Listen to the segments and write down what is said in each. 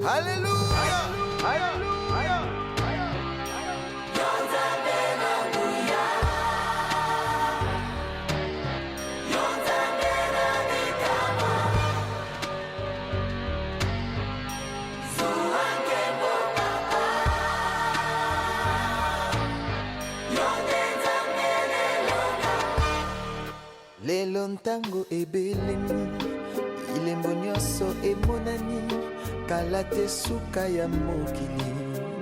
Alléluia. Alléluia. Lelo ntango ebelemi ilembo nyonso emonani kala te suka ya mokili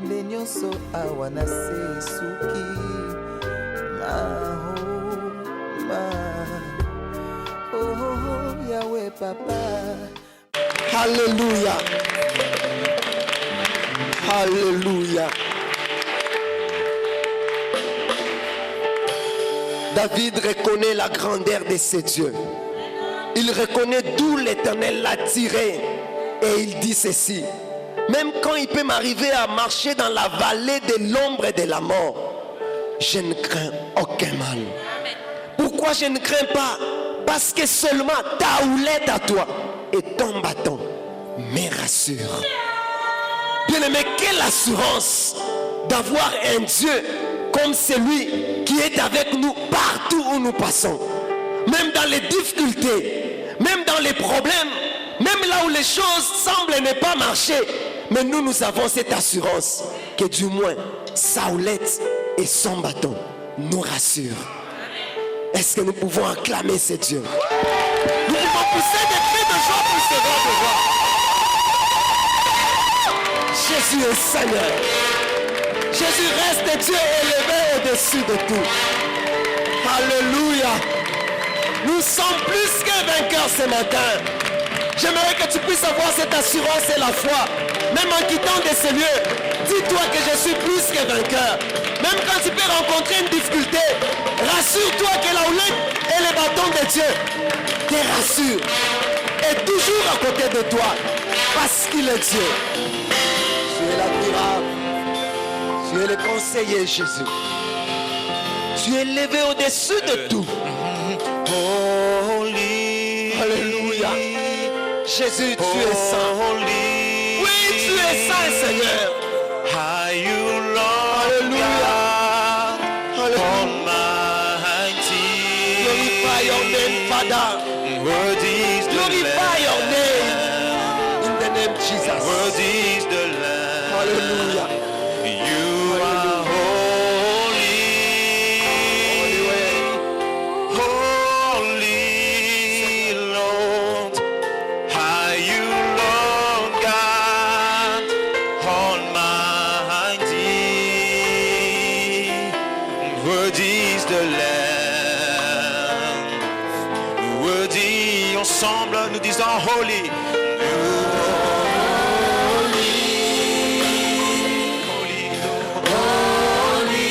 nde nyonso awa na se esuki oh Yahweh papa. Alléluia. Alléluia. David reconnaît la grandeur de ses dieux. Il reconnaît d'où l'Éternel l'a tiré. Et il dit ceci: même quand il peut m'arriver à marcher dans la vallée de l'ombre et de la mort, je ne crains aucun mal. Pourquoi je ne crains pas? Parce que seulement ta houlette à toi et ton bâton me rassurent. Bien-aimé, quelle assurance d'avoir un Dieu comme celui qui est avec nous partout où nous passons. Même dans les difficultés, même dans les problèmes, même là où les choses semblent ne pas marcher. Mais nous avons cette assurance que du moins sa houlette et son bâton nous rassurent. Est-ce que nous pouvons acclamer ce Dieu? Nous pouvons pousser des cris de joie pour ce grand devoir. Jésus est Seigneur. Jésus reste Dieu élevé au-dessus de tout. Alléluia. Nous sommes plus que vainqueurs ce matin. J'aimerais que tu puisses avoir cette assurance et la foi. Même en quittant de ces lieux, dis-toi que je suis plus que vainqueur. Même quand tu peux rencontrer une difficulté, rassure-toi que la houlette et le bâton de Dieu te rassurent. Et toujours à côté de toi, parce qu'il est Dieu. Tu es l'admirable. Tu es le conseiller, Jésus. Tu es élevé au-dessus de tout. Holy. Alléluia. Jésus, tu es saint. Oui, tu es saint, Seigneur. Alléluia. Almighty. Glorify your name, Father. Glorify your name. In the name of Jesus. Word is the Lamb. Hallelujah. You are holy, holy Lord. Are you Lord God Almighty? Worthy is the Lamb. Worthy, ensemble, nous disons holy. Holy,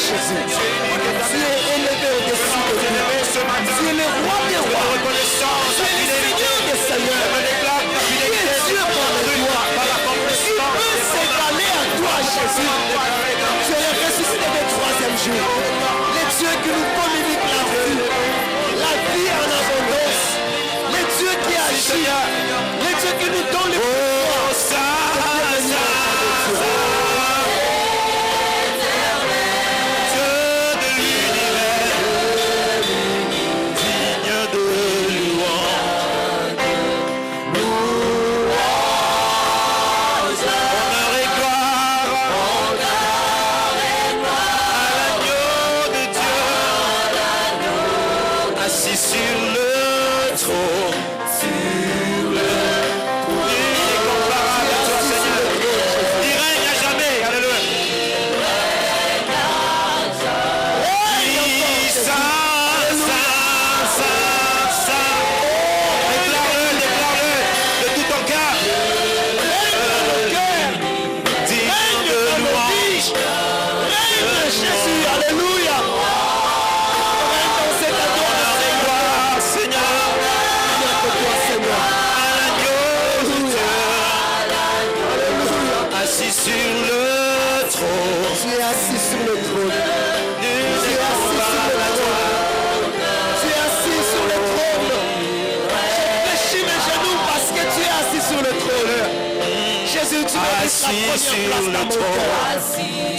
Jésus. Tu es élevé au-dessus de tout. Tu es le roi des rois. Tu es le Seigneur des seigneurs. Qui est Dieu comme toi? Qui peut s'égaler à toi, Jésus? Tu es le ressuscité du troisième jour. Le Dieu qui nous communique la vie en abondance. Le Dieu qui agit. Le Dieu qui nous donne le pouvoir. Assis sur le trône.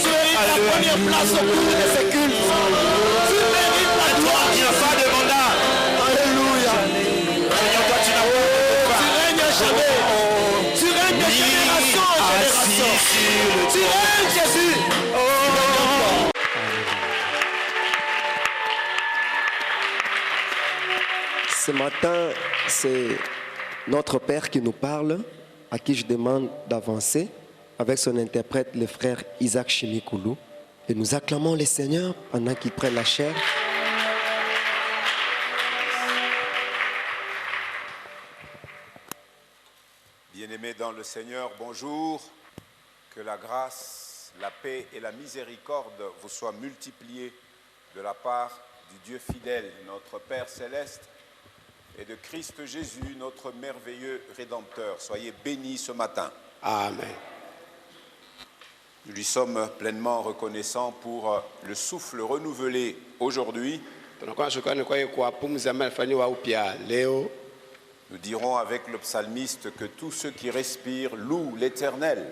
Tu mérites la première place au cours de ces cultes. Tu mérites la gloire. Il n'y a pas de mandat. Alléluia. Seigneur, toi tu n'as pas. Tu règnes à jamais. Tu règnes de génération en génération. Tu règnes, Jésus. Ce matin, c'est notre Père qui nous parle, à qui je demande d'avancer avec son interprète, le frère Isaac Chimikoulou. Et nous acclamons le Seigneur pendant qu'il prenne la chair. Bien-aimés dans le Seigneur, bonjour. Que la grâce, la paix et la miséricorde vous soient multipliées de la part du Dieu fidèle, notre Père céleste, et de Christ Jésus, notre merveilleux Rédempteur. Soyez bénis ce matin. Amen. Nous lui sommes pleinement reconnaissants pour le souffle renouvelé aujourd'hui. Nous dirons avec le psalmiste que tous ceux qui respirent louent l'Éternel.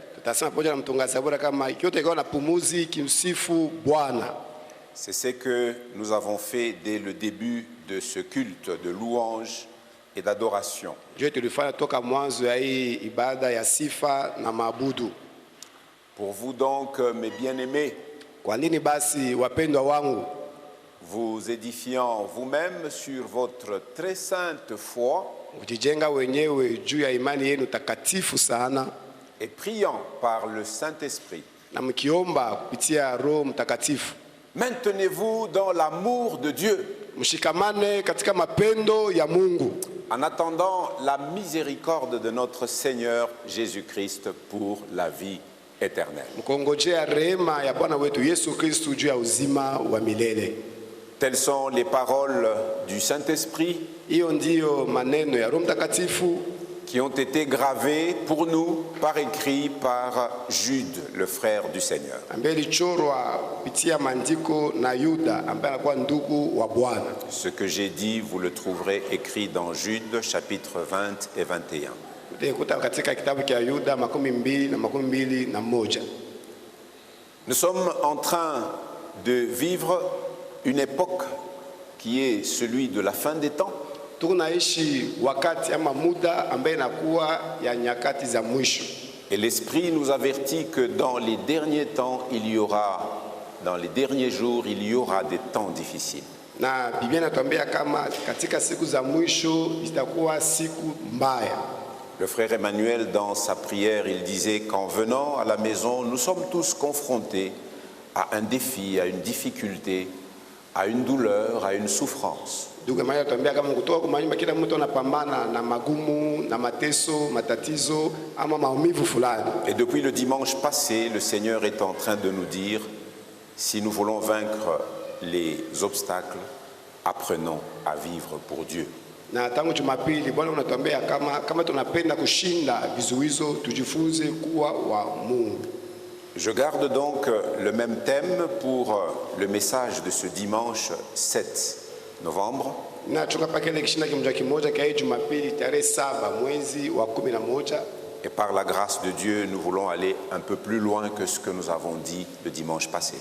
C'est ce que nous avons fait dès le début de ce culte de louange et d'adoration. Pour vous donc, mes bien-aimés, vous édifiant vous-même sur votre très sainte foi et priant par le Saint-Esprit, maintenez-vous dans l'amour de Dieu en attendant la miséricorde de notre Seigneur Jésus-Christ pour la vie éternelle. Telles sont les paroles du Saint-Esprit qui ont été gravées pour nous par écrit par Jude, le frère du Seigneur. Ce que j'ai dit, vous le trouverez écrit dans Jude, chapitre 20 et 21. Nous sommes en train de vivre une époque qui est celui de la fin des temps. Et l'Esprit nous avertit que dans les derniers temps, dans les derniers jours, il y aura des temps difficiles. Le frère Emmanuel, dans sa prière, il disait qu'en venant à la maison, nous sommes tous confrontés à un défi, à une difficulté, à une douleur, à une souffrance. Et depuis le dimanche passé, le Seigneur est en train de nous dire, Si nous voulons vaincre les obstacles, apprenons à vivre pour Dieu. Na tangu Jumapili Bwana unatuambia kama tunapenda kushinda vizuizo tujifunze kuwa wa Mungu. Je garde donc le même thème pour le message de ce dimanche 7 novembre. Na tukapakele kishinda kimoja kwa Jumapili tarehe 7 mwezi wa 11. Et par la grâce de Dieu, nous voulons aller un peu plus loin que ce que nous avons dit le dimanche passé.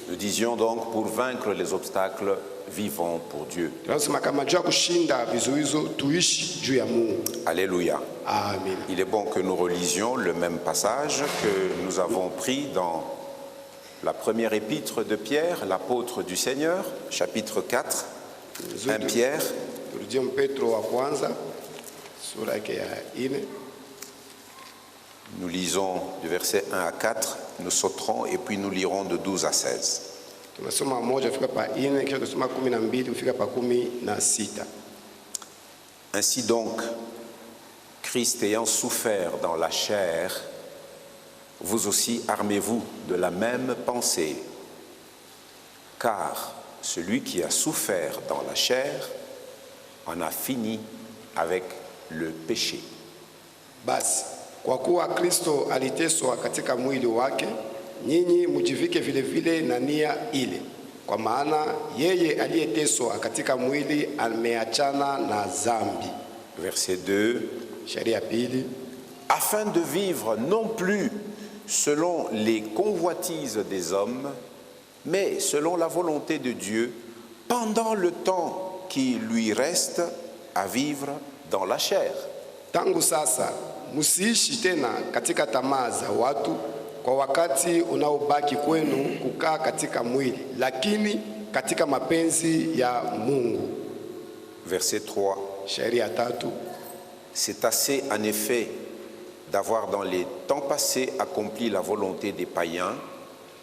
Nous disions donc, pour vaincre les obstacles, vivons pour Dieu. Alléluia. Amen. Il est bon que nous relisions le même passage que nous avons pris dans la première épître de Pierre, l'apôtre du Seigneur, chapitre 4, 1 Pierre. Nous lisons du verset 1 à 4, nous sauterons et puis nous lirons de 12 à 16. Ainsi donc, Christ ayant souffert dans la chair, vous aussi armez-vous de la même pensée. Car celui qui a souffert dans la chair en a fini avec le péché. Basi, kwa kuwa Kristo aliteswa katika mwili wake, nyinyi mujivike vile vile na nia ile. Kwa maana yeye aliyeteswa katika mwili ameachana na dhambi. Verset 2. Sheria pili. Afin de vivre non plus selon les convoitises des hommes, mais selon la volonté de Dieu, pendant le temps qui lui reste à vivre dans la chair. Tangu sasa musiishi tena katika tamaa za watu kwa wakati unaobaki kwenu kukaa katika mwili, lakini katika mapenzi ya Mungu. Verset 3. Sheria tatu. C'est assez en effet d'avoir dans les temps passés accompli la volonté des païens,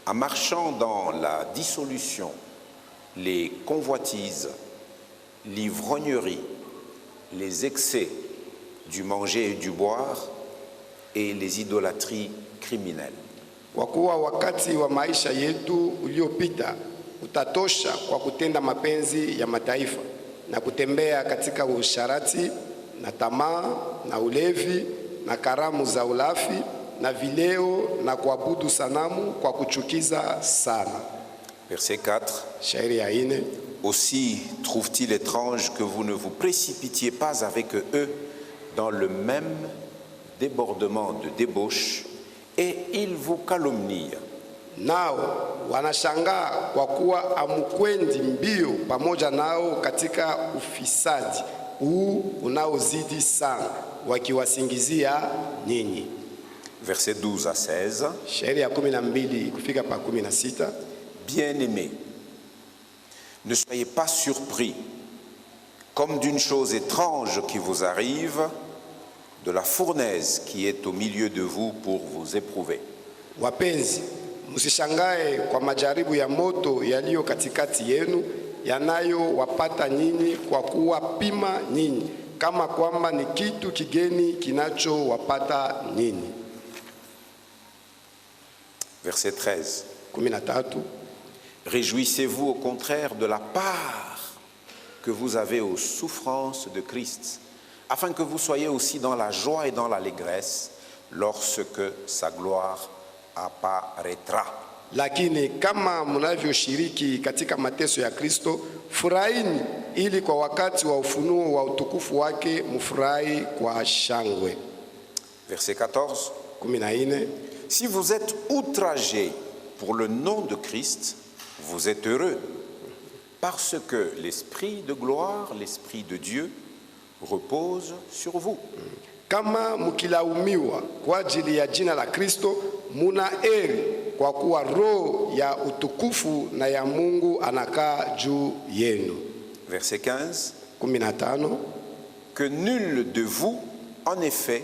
en marchant dans la dissolution, les convoitises, l'ivrognerie, les excès du manger et du boire et les idolâtries criminelles. Kwa kuwa wakati wa maisha yetu uliopita utatosha kwa kutenda mapenzi ya mataifa na kutembea katika usharati na tamaa na ulevi na karamu za ulafi na vileo na kuabudu sanamu kwa kuchukiza sana. Verset 4. Sheria 4. Aussi trouve-t-il étrange que vous ne vous précipitiez pas avec eux dans le même débordement de débauche, et ils vous calomnient. Nao wanashangaa kwa kuwa amukwendi mbio pamoja nao katika ufisadi huu unaozidi sana, wakiwasingizia nyinyi. Verset 12 à 16. Sheria 12 kufika pa 16. Bien-aimés, ne soyez pas surpris, comme d'une chose étrange qui vous arrive, de la fournaise qui est au milieu de vous pour vous éprouver. Wapenzi, msishangae kwa majaribu ya moto yaliyo katikati yenu, yanayo wapata nyinyi kwa kuwa pima nyinyi, kama kwamba ni kitu kigeni kinacho wapata nyinyi. Verset 13. 13. Réjouissez-vous au contraire de la part que vous avez aux souffrances de Christ, afin que vous soyez aussi dans la joie et dans l'allégresse lorsque sa gloire apparaîtra. Lakini kama mnavyoshiriki katika mateso ya Kristo, furahini ili kwa wakati wa ufunuo wa utukufu wake mfurahi kwa shangwe. Verset 14. 14. Si vous êtes outragés pour le nom de Christ, vous êtes heureux, parce que l'esprit de gloire, l'esprit de Dieu repose sur vous. Kama mkilaumiwa kwa ajili ya jina la Kristo, muna heri kwa kuwa roho ya utukufu na ya Mungu anakaa juu yenu. Verset 15. 15. Que nul de vous, en effet,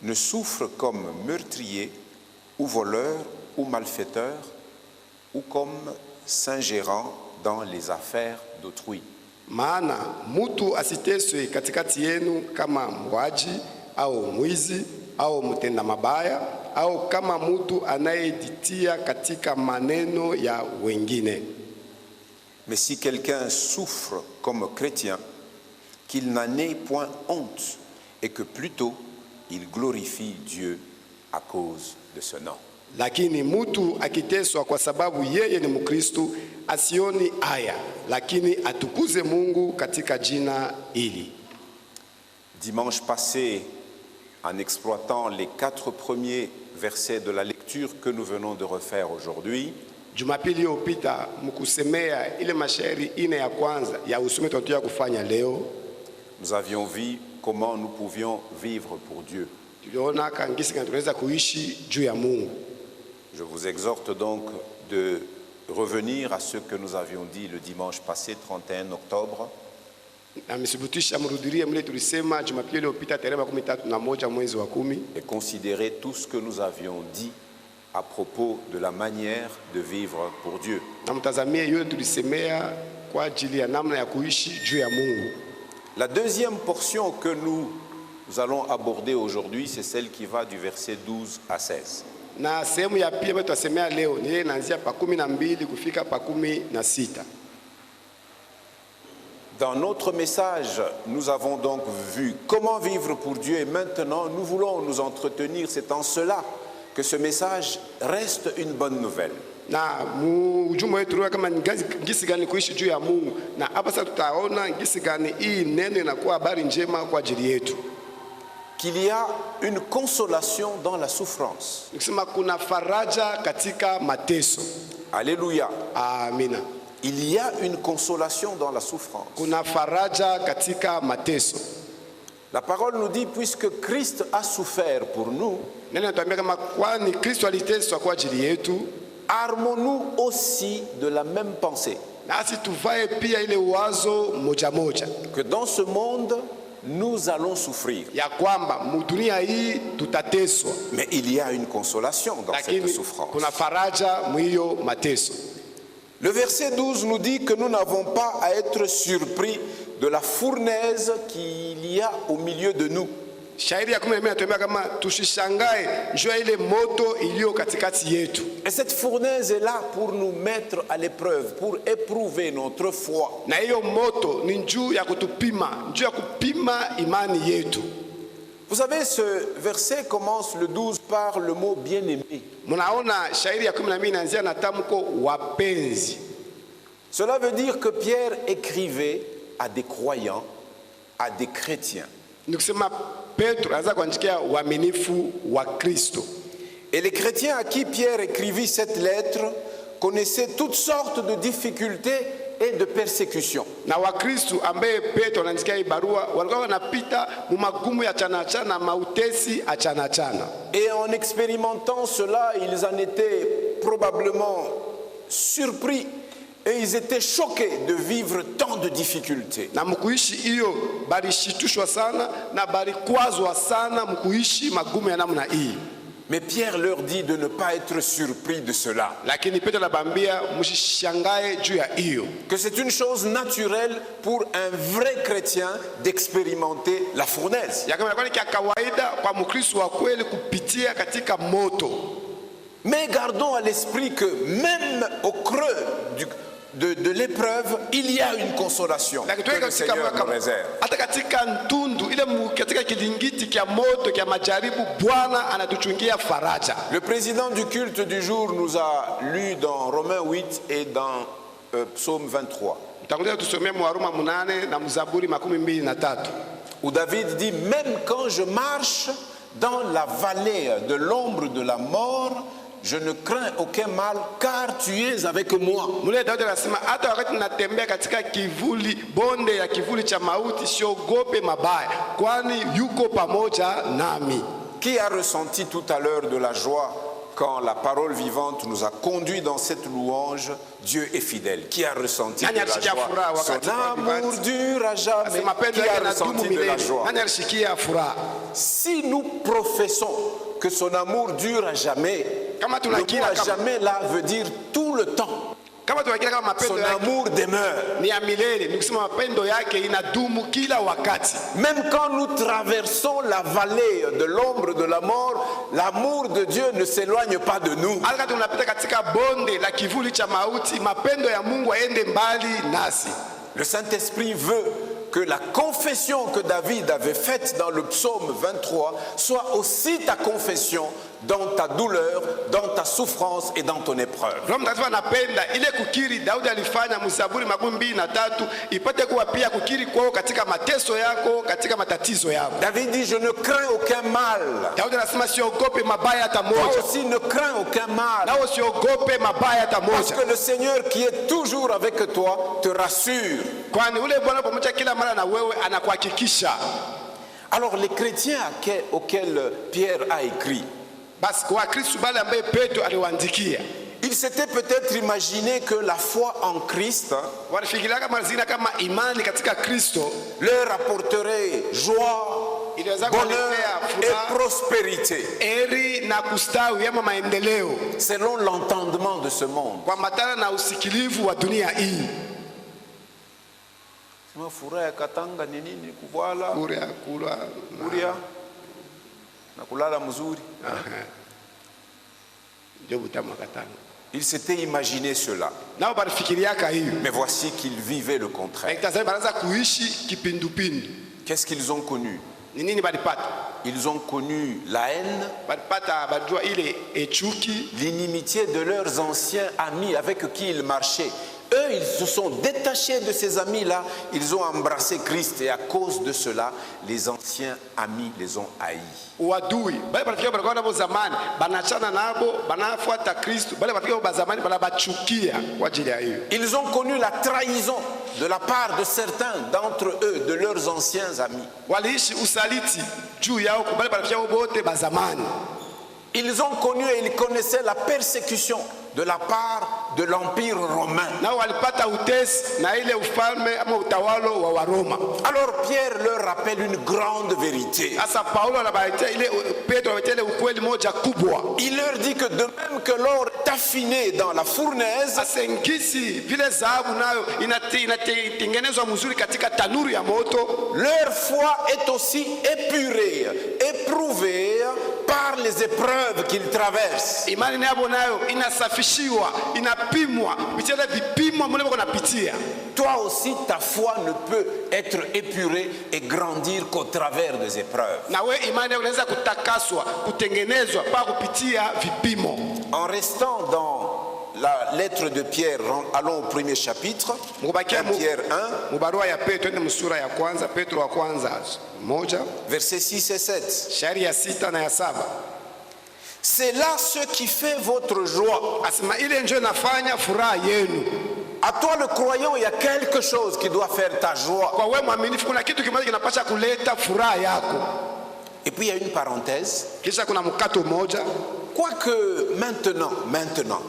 ne souffre comme meurtrier ou voleur ou malfaiteur ou comme s'ingérant dans les affaires d'autrui. Maana mutu asiteswe katikati yenu kama mwaji au mwizi au mtenda mabaya au kama mtu anayejitia katika maneno ya wengine. Mais si quelqu'un souffre comme chrétien, qu'il n'en ait point honte et que plutôt il glorifie Dieu à cause de ce nom. Lakini mtu akiteswa kwa sababu yeye ni Mkristo, asioni haya, lakini atukuze Mungu katika jina hili. Dimanche passé, en exploitant les 4 premiers versets de la lecture que nous venons de refaire aujourd'hui, Jumapili iliyopita mkusemea ile mashairi ine ya kwanza ya usome tunataka kufanya leo, nous avions vu comment nous pouvions vivre pour Dieu. tuliona kangisi kana tunaweza kuishi juu ya Mungu. Je vous exhorte donc de revenir à ce que nous avions dit le dimanche passé, 31 octobre, Na msibutisha mrudirie mle tulisema Jumapili iliyopita tarehe 31 mwezi wa 10, et considérer tout ce que nous avions dit à propos de la manière de vivre pour Dieu. na mtazamie yote tulisemea kwa ajili ya namna ya kuishi juu ya Mungu. La deuxième portion que nous allons aborder aujourd'hui, c'est celle qui va du verset 12 à 16. Na sehemu ya pili ambayo tutasemea leo ni ile inaanzia pa 12 kufika pa 16. Dans notre message, nous avons donc vu comment vivre pour Dieu et maintenant nous voulons nous entretenir. C'est en cela que ce message reste une bonne nouvelle. Na ujumbe wetu kama ngisi gani kuishi juu ya Mungu, na hapa sasa tutaona ngisi gani hii neno inakuwa habari njema kwa ajili yetu. Qu'il y a une consolation dans la souffrance. Nikisema kuna faraja katika mateso. Alléluia. Amina. Il y a une consolation dans la souffrance. Kuna faraja katika mateso. La parole nous dit, puisque Christ a souffert pour nous, Neno natuambia kama kwani Kristo aliteswa kwa ajili yetu, armons-nous aussi de la même pensée. nasi tuvae pia ile wazo moja moja, Que dans ce monde, nous allons souffrir. ya kwamba mudunia hii tutateswa, Mais il y a une consolation dans cette lakini souffrance. kuna faraja mwiyo mateso. Le verset 12 nous dit que nous n'avons pas à être surpris de la fournaise qu'il y a au milieu de nous. Shairi ya 12 inatuambia kama tusishangae jua ile moto iliyo katikati yetu. Et cette fournaise est là pour nous mettre à l'épreuve, pour éprouver notre foi. Na hiyo moto ni juu ya kutupima, juu ya kupima imani yetu. Vous savez, ce verset commence le 12 par le mot bien-aimé. Munaona shairi ya 12 inaanzia na tamko wapenzi. Cela veut dire que Pierre écrivait à des croyants, à des chrétiens. Nikusema Petro anaanza kuandikia waaminifu wa Kristo. Et les chrétiens à qui Pierre écrivit cette lettre connaissaient toutes sortes de difficultés et de persécutions. Na Wakristo ambaye Petro anaandikia hii barua walikuwa wanapita mumagumu ya chana mautesi achana. Et en expérimentant cela, ils en étaient probablement surpris et ils étaient choqués de vivre tant de difficultés. Na mkuishi hiyo balishitushwa sana na balikwazwa sana mkuishi magumu ya namna hii. Mais Pierre leur dit de ne pas être surpris de cela. Lakini Petro anabambia msishangae juu ya hiyo. Que c'est une chose naturelle pour un vrai chrétien d'expérimenter la fournaise. Ya kama ni kawaida kwa Mkristo wa kweli kupitia katika moto. Mais gardons à l'esprit que même au creux de l'épreuve, il y a une consolation que le Seigneur nous réserve. Hata katika ntundu ile katika kilingiti kia moto kia majaribu Bwana anatuchungia faraja. Le président du culte du jour nous a lu dans Romains 8 et dans Psaume 23. Mtangulia tusomee Waroma 8 na Mzaburi 23. Où David dit, même quand je marche dans la vallée de l'ombre de la mort, je ne crains aucun mal car tu es avec moi. Mule Daudi anasema hata wakati natembea katika kivuli bonde ya kivuli cha mauti siogope mabaya kwani yuko pamoja nami. Qui a ressenti tout à l'heure de la joie quand la parole vivante nous a conduits dans cette louange? Dieu est fidèle. Qui a ressenti de la joie? Son amour dure à jamais. Qui a ressenti de la joie? Si nous professons que son amour dure à jamais, le mot à jamais là veut dire tout le temps. Kama tunakia kama son mapendo yake amour demeure. ni ya milele, ni kusema mapendo yake inadumu kila wakati. Même quand nous traversons la vallée de l'ombre de la mort, l'amour de Dieu ne s'éloigne pas de nous. Hata kama tunapita katika bonde la kivuli cha mauti, mapendo ya Mungu aende mbali nasi. Le Saint-Esprit veut que la confession que David avait faite dans le psaume 23 soit aussi ta confession dans ta douleur, dans ta souffrance et dans ton épreuve. Roho Mtakatifu anapenda ile kukiri Daudi alifanya Mzaburi 23 ipate kuwa pia kukiri kwao katika mateso yako, katika matatizo yako. David dit, je ne crains aucun mal. Daudi anasema siogope mabaya hata Toi moja. aussi ne crains aucun mal. Nao siogope mabaya hata Parce moja. que le Seigneur qui est toujours avec toi te rassure. Kwani ule Bwana pamoja kila mara na wewe anakuhakikisha. Alors les chrétiens auxquels Pierre a écrit, Basi kwa Kristo bale ambaye Petro aliwaandikia, ils s'étaient peut-être imaginé que la foi en Christ walifikiria kama zina kama imani katika Kristo leur apporterait joie, inaweza bonheur kuwaletea et furaha, prospérité, heri na kustawi ama maendeleo selon l'entendement de ce monde. kwa matana na usikilivu wa dunia hii. Furaha ya katanga ni nini? Kuvala, Kuria kula kuria na kulala mzuri. ndio butamu katana. Ils s'étaient imaginé cela, Nao balifikiriaka hiyo. mais voici qu'ils vivaient le contraire. Ekitazama banaanza kuishi kipindupindu. Qu'est-ce qu'ils ont connu? Ni nini balipata? Ils ont connu la haine, Balipata bajua ile echuki, l'inimitié de leurs anciens amis avec qui ils marchaient. Eux, ils se sont détachés de ces amis-là, ils ont embrassé Christ et à cause de cela, les anciens amis les ont haïs. uadui. Bale balifikia balikuwa nabo zamani, banachana nabo, banafuata Kristo. Bale balifikia ba zamani banabachukia kwa ajili ya hiyo. Ils ont connu la trahison de la part de certains d'entre eux, de leurs anciens amis. Waliishi usaliti juu yao, bale balifikia bote ba zamani. Ils ont connu et ils connaissaient la persécution de la part de l'Empire romain. Nao walipata utesi na ile ufalme ama utawalo wa Waroma. Alors Pierre leur rappelle une grande vérité. Sasa Paulo anabaitia ile Petro anabaitia ile ukweli moja kubwa. Il leur dit que de même que l'or est affiné dans la fournaise, Asengisi vile dhahabu nayo inatengenezwa mzuri katika tanuru ya moto, leur foi est aussi épurée, éprouvée par les épreuves qu'ils traversent. imani yabo nayo inasafishiwa, inapimwa kupitia vipimo ambavyo wanapitia. Toi aussi, ta foi ne peut être épurée et grandir qu'au travers des épreuves. Na we imani yako inaweza kutakaswa, kutengenezwa pa kupitia vipimo. En restant dans la lettre de Pierre, allons au premier chapitre, 1 Pierre 1, Mubarua ya Petro, ende msura ya kwanza, Petro wa kwanza 1, versets 6 et 7. shairi ya 6 na ya 7. C'est là ce qui fait votre joie. Asema ile ndio inafanya furaha yenu. À toi le croyant, il y a quelque chose qui doit faire ta joie. Kwa wewe mwaminifu kuna kitu kimoja kinapaswa kuleta furaha yako. Et puis il y a une parenthèse. Kisha kuna mkato mmoja. Quoique maintenant,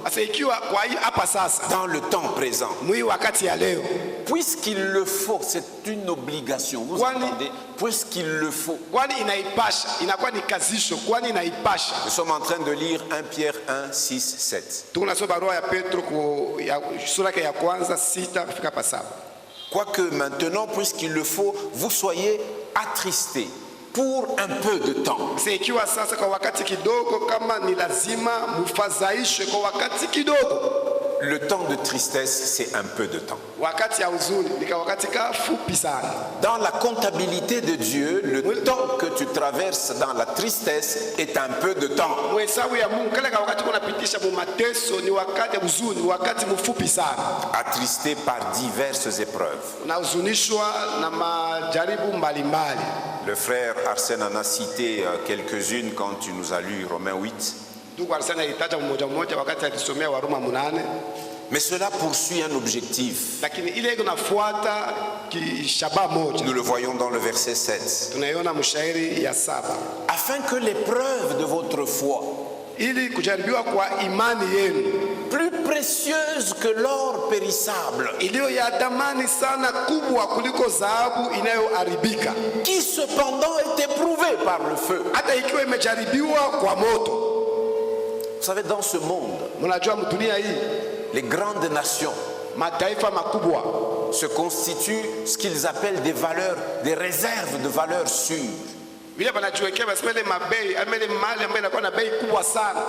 Asa ikiwa kwa hiyo hapa sasa, dans le temps présent, mwi wakati ya leo, puisqu'il le faut, c'est une obligation. Vous entendez? Puisqu'il le faut. kwani inaipasha, inakuwa ni kazisho, kwani inaipasha. Nous sommes en train de lire 1 Pierre 1, 6, 7. Tunasoma barua ya Petro sura yake ya kwanza 6 kufika pa 7. Quoique maintenant, puisqu'il le faut, vous soyez attristés pour un peu de temps. Ikiwa sasa kwa wakati kidogo, kama ni lazima mfadhaishwe kwa wakati kidogo. Le temps de tristesse, c'est un peu de temps. Wakati ya huzuni ni kwa wakati kafupi sana. Dans la comptabilité de Dieu, le temps que tu traverses dans la tristesse est un peu de temps. Mhesabu ya Mungu kile wakati unapitisha mu mateso ni wakati ya huzuni, wakati mfupi sana. Attristé par diverses épreuves. Unahuzunishwa na majaribu mbalimbali. Le frère Arsène en a cité quelques-unes quand tu nous as lu Romains 8. Mais cela poursuit un objectif. Nous le voyons dans le verset 7. Afin que l'épreuve de votre foi, plus précieuse que l'or périssable, qui cependant est éprouvé par le feu. Vous savez, dans ce monde, les grandes nations mataifa makubwa se constituent ce qu'ils appellent des valeurs, des réserves de valeurs sûres. vile banajiwekea basema ile mabei amele mali ambayo inakuwa na bei kubwa sana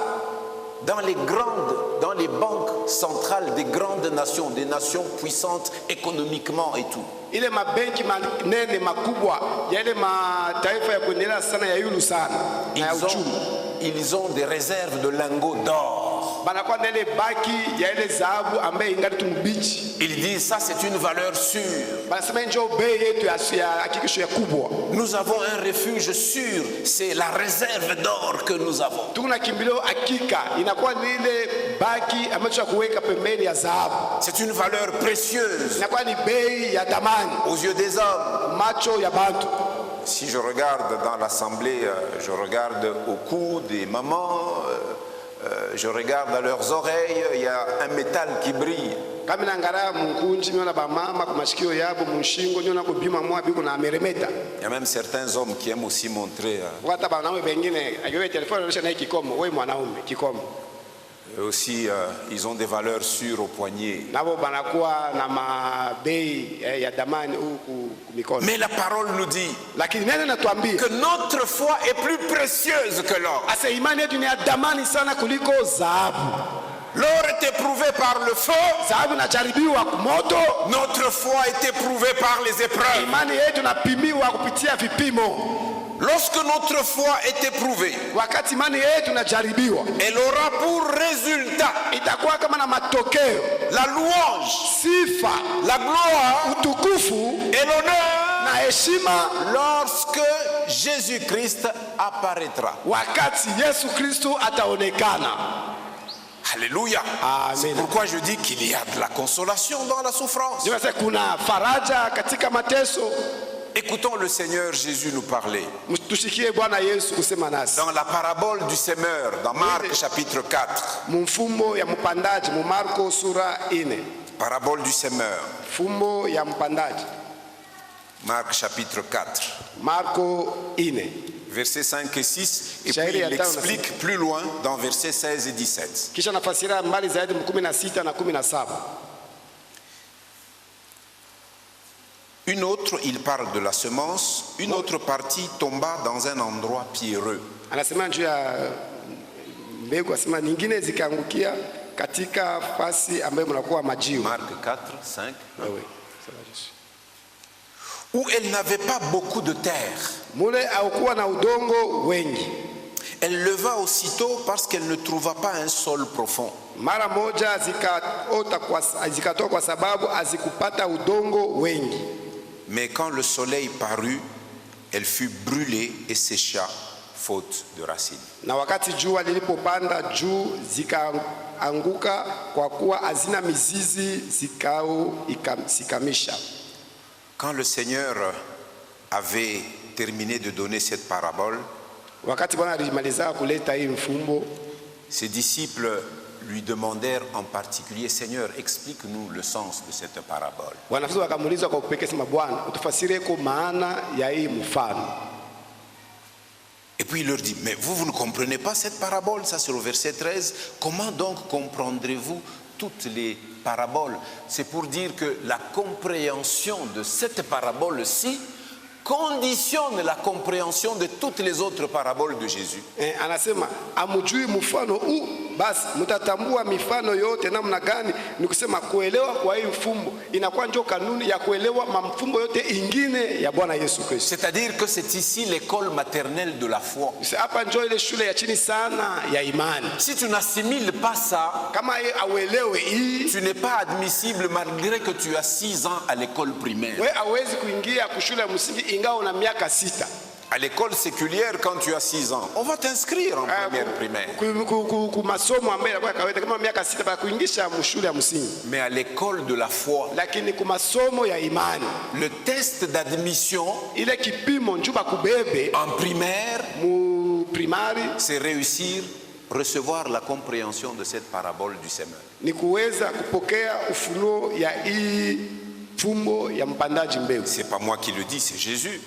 Dans les banques centrales des grandes nations, des nations puissantes économiquement et tout. ile mabenki manene makubwa ya ile mataifa ya kuendelea sana ya yulu sana na ya uchumi Ils ont des réserves de lingots d'or. banakuwa na ile baki ya ile dhahabu ambayo ingali tumbichi. Ils disent ça c'est une valeur sûre. Banasema njoo bei yetu ya hakikisho ya kubwa. Nous avons un refuge sûr, c'est la réserve d'or que nous avons. Tuna kimbilio hakika inakuwa ni ile baki ambayo ya kuweka pembeni ya dhahabu. C'est une valeur précieuse. Inakuwa ni bei ya thamani aux yeux des hommes. Macho ya bantu. Si je regarde dans l'assemblée, je regarde au cou des mamans, je regarde à leurs oreilles, il y a un métal qui brille. Kama naangalia mkunji niona ba mama kwa mashikio yabo mshingo niona kubima mwa biko na meremeta. Il y a même certains hommes qui aiment aussi montrer. Wata banaume wengine akiwe telefoni anaonyesha na kikomo, wewe mwanaume kikomo. Eux aussi, ils ont des valeurs sûres au poignet. Nabo banakuwa na mabei ya damani huku mikono. Mais la parole nous dit lakini neno natuambia que notre foi est plus précieuse que l'or. Asa imani yetu ni ya damani sana kuliko dhahabu. L'or est éprouvé par le feu. Dhahabu inajaribiwa kwa moto. Notre foi est éprouvée par les épreuves. Imani yetu inapimiwa kupitia vipimo. Lorsque notre foi est éprouvée, wakati imani yetu inajaribiwa, elle aura pour résultat itakuwa kama na matokeo la louange, sifa, la gloire, utukufu et l'honneur na heshima lorsque Jésus-Christ apparaîtra. Wakati Yesu Kristo ataonekana. Alléluia. Amen. C'est pourquoi je dis qu'il y a de la consolation dans la souffrance. Kuna faraja katika mateso. Écoutons le Seigneur Jésus nous parler. Dans la parabole du semeur, dans Marc chapitre 4. Parabole du semeur. Marc chapitre 4. Versets 5 et 6. Et puis il explique plus loin dans versets 16 et 17. Une autre, il parle de la semence, une autre partie tomba dans un endroit pierreux. Marc 4, 5. Où elle n'avait pas beaucoup de terre. Elle leva aussitôt parce qu'elle ne trouva pas un sol profond. Mais quand le soleil parut, elle fut brûlée et sécha, faute de racines. Quand le Seigneur avait terminé de donner cette parabole, ses disciples lui demandèrent en particulier, Seigneur, explique-nous le sens de cette parabole. Et puis il leur dit, mais vous ne comprenez pas cette parabole, ça c'est au verset 13. Comment donc comprendrez-vous toutes les paraboles? C'est pour dire que la compréhension de cette parabole-ci conditionne la compréhension de toutes les autres paraboles de Jésus. Anasema amujui mfano huu basi mtatambua mifano yote namna gani. Ni kusema kuelewa kwa hii mfumbo inakuwa ndio kanuni ya kuelewa mafumbo yote ingine ya Bwana Yesu Kristo. C'est-à-dire que c'est ici l'école maternelle de la foi. Hapa ndio ile shule ya chini sana ya imani. Si tu n'assimiles pas ça, kama auelewe hii, tu n'es pas admissible malgré que tu as 6 ans à l'école primaire. Wewe hawezi kuingia kushule ya msingi ingawa una miaka 6. À l'école séculière, quand tu as 6 ans, on va t'inscrire en première primaire. Mais à l'école de la foi, le test d'admission en primaire, c'est réussir, recevoir la compréhension de cette parabole du semeur. C'est pas moi qui le dis, c'est Jésus.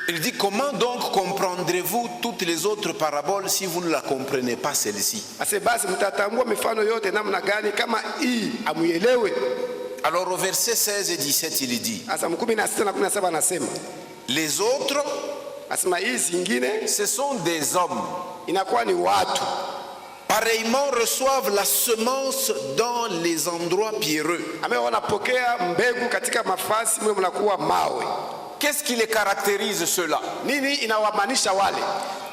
Il dit, comment donc comprendrez-vous toutes les autres paraboles si vous ne la comprenez pas celle-ci? Ase basi mtatambua mifano yote namna gani kama hii amuelewe? Alors au verset 16 et 17, il dit, Asa 16 na 17 anasema, les autres, asema hii zingine ce sont des hommes. inakuwa ni watu Pareillement reçoivent la semence dans les endroits pierreux. ambao wanapokea mbegu katika mafasi mwe mnakuwa mawe. Qu'est-ce qui les caractérise ceux-là? Nini inawamaanisha wale?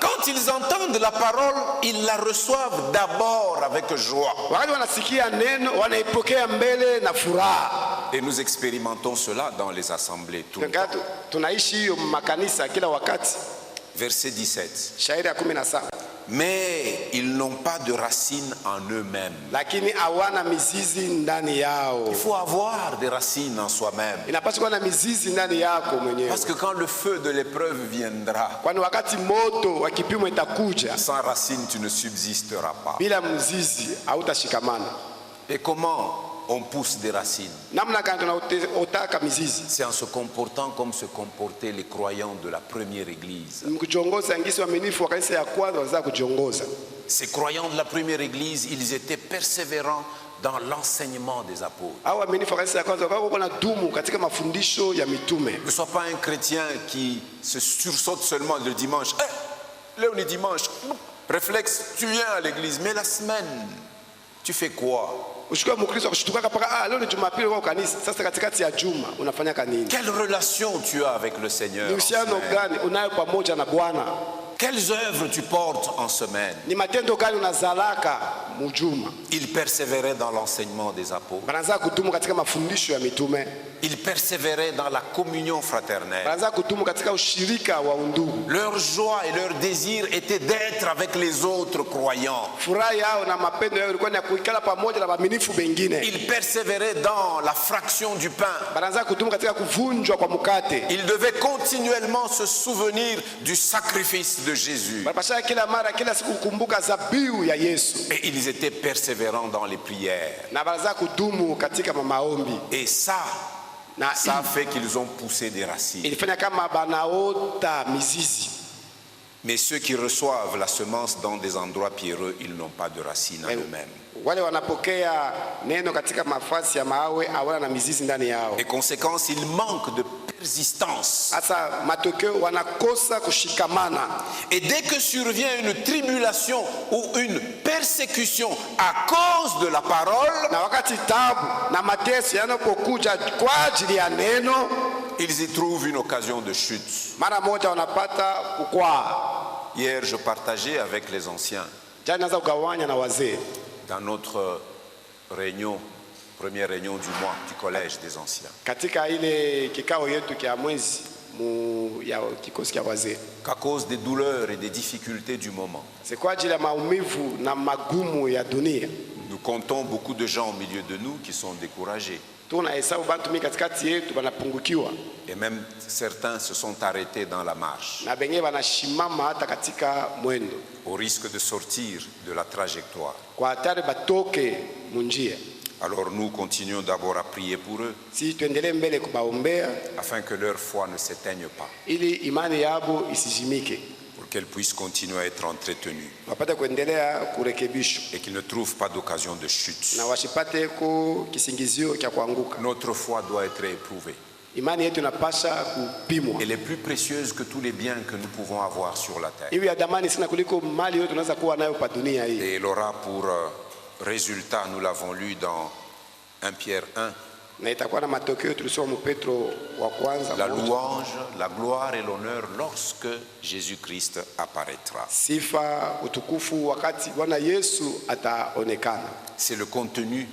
Quand ils entendent la parole, ils la reçoivent d'abord avec joie. Wakati wanasikia neno wanaipokea mbele na furaha. Et nous expérimentons cela dans les assemblées tout le temps. Tunaishi hiyo makanisa kila wakati. Verset 17. Shairi ya 17. Mais ils n'ont pas de racines en eux-mêmes. Lakini hawana mizizi ndani yao. Il faut avoir des racines en soi-même. Inapaswa kuwa na mizizi ndani yako mwenyewe. Parce que quand le feu de l'épreuve viendra, Kwani wakati moto wa kipimo itakuja, sans racines tu ne subsisteras pas. bila mzizi hautashikamana. Et comment on pousse des racines? Namna gani tunaotaka mizizi? C'est en se comportant comme se comportaient les croyants de la première église. Mkiongoza ngisi waaminifu wa kanisa ya kwanza waweza kujiongoza. Ces croyants de la première église, ils étaient persévérants dans l'enseignement des apôtres. Hao waaminifu wa kanisa ya kwanza wakawa na dumu katika mafundisho ya mitume. Ne sois pas un chrétien qui se sursaute seulement le dimanche. Là on est dimanche, réflexe, tu viens à l'église, mais la semaine, tu fais quoi? Ushukua Mkristo kushtuka paka leo ni Jumapili kwa kanisa. Sasa katikati ya juma unafanya kanini? Quelle relation tu as avec le Seigneur? Ni uhusiano gani unayo pamoja na Bwana? Quelles œuvres tu portes en semaine? Ni matendo gani unazalaka mjuma? Ils persévéraient dans l'enseignement des apôtres. Banaanza kutumu katika mafundisho ya mitume. Ils persévéraient dans la communion fraternelle. Banaanza kutumu katika ushirika wa undugu. Leur joie et leur désir était d'être avec les autres croyants. Furaha yao na mapendo yao ilikuwa ni kuikala pamoja na waaminifu wengine. Ils persévéraient dans la fraction du pain. Banaanza kutumu katika kuvunjwa kwa mkate. Ils devaient continuellement se souvenir du sacrifice de Jésus. Banapasha kila mara kila siku kukumbuka dhabihu ya Yesu. Et ils étaient persévérants dans les prières. Na banaanza kudumu katika maombi. Et ça fait qu'ils ont poussé des racines. Ilifanya kama banaota mizizi. Mais ceux qui reçoivent la semence dans des endroits pierreux, ils n'ont pas de racines en eux-mêmes. Wale wanapokea neno katika mafasi ya mawe hawana na mizizi ndani yao. Et conséquence, ils manquent de persistance. Sasa matokeo wanakosa kushikamana. Et dès que survient une tribulation ou une persécution à cause de la parole, Na wakati tabu na mateso yanapokuja kwa ajili ya neno, ils y trouvent une occasion de chute. mara moja wanapata kukwaa. Hier, je partageais avec les anciens Jana naanza kugawanya na wazee dans notre réunion, première réunion du mois du collège des anciens. katika ile kikao yetu kia mwezi ya kikosi cha wazee. Qu'à cause des douleurs et des difficultés du moment, C'est kwa ajili ya maumivu na magumu ya dunia. nous comptons beaucoup de gens au milieu de nous qui sont découragés. Tunahesabu bantu mingi katikati yetu wanapungukiwa. Et même certains se sont arrêtés dans la marche Na bengine wanashimama hata katika mwendo. au risque de sortir de la trajectoire. Kwa hatari batoke munjia. Alors nous continuons d'abord à prier pour eux Si tuendelee mbele kubaombea afin que leur foi ne s'éteigne pas, ili imani yabo isijimike. pour qu'elle puisse continuer à être entretenue Wapate kuendelea kurekebishwa et qu'ils ne trouvent pas d'occasion de chute. na wasipate ko kisingizio cha kuanguka. Notre foi doit être éprouvée. Imani yetu inapasha kupimwa. Elle est plus précieuse que tous les biens que nous pouvons avoir sur la terre. Hivi ya damani sana kuliko mali yote tunaweza kuwa nayo pa dunia hii. Et elle aura pour résultat, nous l'avons lu dans 1 Pierre 1, Na itakuwa na matokeo tulisoma mu Petro wa kwanza. la moja. louange, la gloire et l'honneur lorsque Jésus-Christ apparaîtra. Sifa utukufu wakati Bwana Yesu ataonekana. C'est le contenu,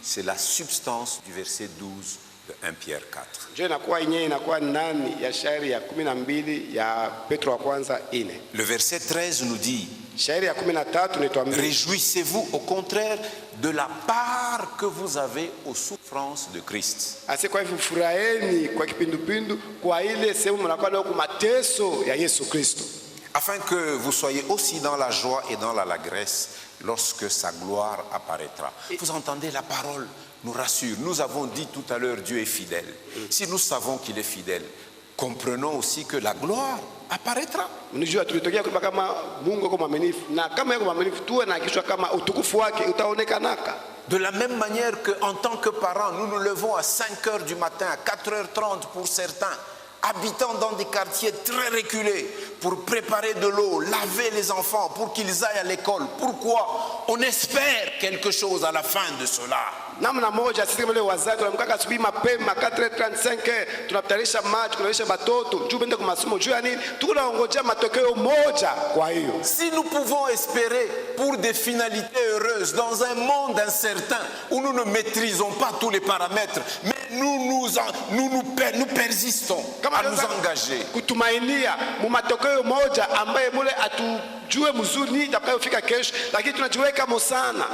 c'est la substance du verset 12 de 1 Pierre 4. Je inakuwa yenyewe inakuwa nani ya shairi ya 12 ya Petro wa kwanza 4. Le verset 13 nous dit: Shairi ya 13 inatuambia réjouissez-vous au contraire de la part que vous avez aux souffrances de Christ. ase kwa hivyo furaheni kwa kipindupindu kwa ile sehemu mnakuwa nayo kwa mateso ya Yesu Kristo. Afin que vous soyez aussi dans la joie et dans l'allégresse lorsque sa gloire apparaîtra. Vous entendez, la parole nous rassure. Nous avons dit tout à l'heure, Dieu est fidèle. Si nous savons qu'il est fidèle, comprenons aussi que la gloire apparaîtra. Unajua tulitokea kwa kama Mungu yuko mwaminifu, na kama yuko mwaminifu tuwe na hakika kama utukufu wake utaonekanaka. De la même manière qu'en tant que parents, nous nous levons à 5 heures du matin, à 4h30 pour certains, habitant dans des quartiers très reculés, pour préparer de l'eau, laver les enfants, pour qu'ils aillent à l'école. Pourquoi? On espère quelque chose à la fin de cela. Namna moja sisi kama wazazi tunamkaka asubuhi mapema 4:35 tunatayarisha maji, tunalisha watoto, juu bende kwa masomo, juu ya nini? Tunaongojea matokeo moja. Kwa hiyo si nous pouvons espérer pour des finalités heureuses dans un monde incertain où nous ne maîtrisons pas tous les paramètres, mais nous persistons à nous engager. Kutumainia mu matokeo moja ambaye mule atujue mzuri itakayofika kesho, lakini tunajiweka mosana.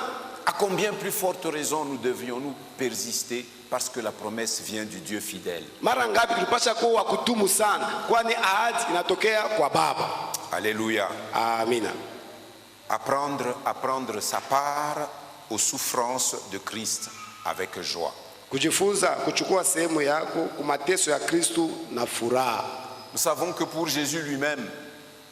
À combien plus forte raison nous devions-nous persister parce que la promesse vient du Dieu fidèle. Mara ngapi tulipasha kuwa kutumu sana, kwani ahadi inatokea kwa Baba. Alléluia. Amina. Apprendre sa part aux souffrances de Christ avec joie. Kujifunza kuchukua sehemu yako kwa mateso ya Kristo na furaha. Nous savons que pour Jésus lui-même,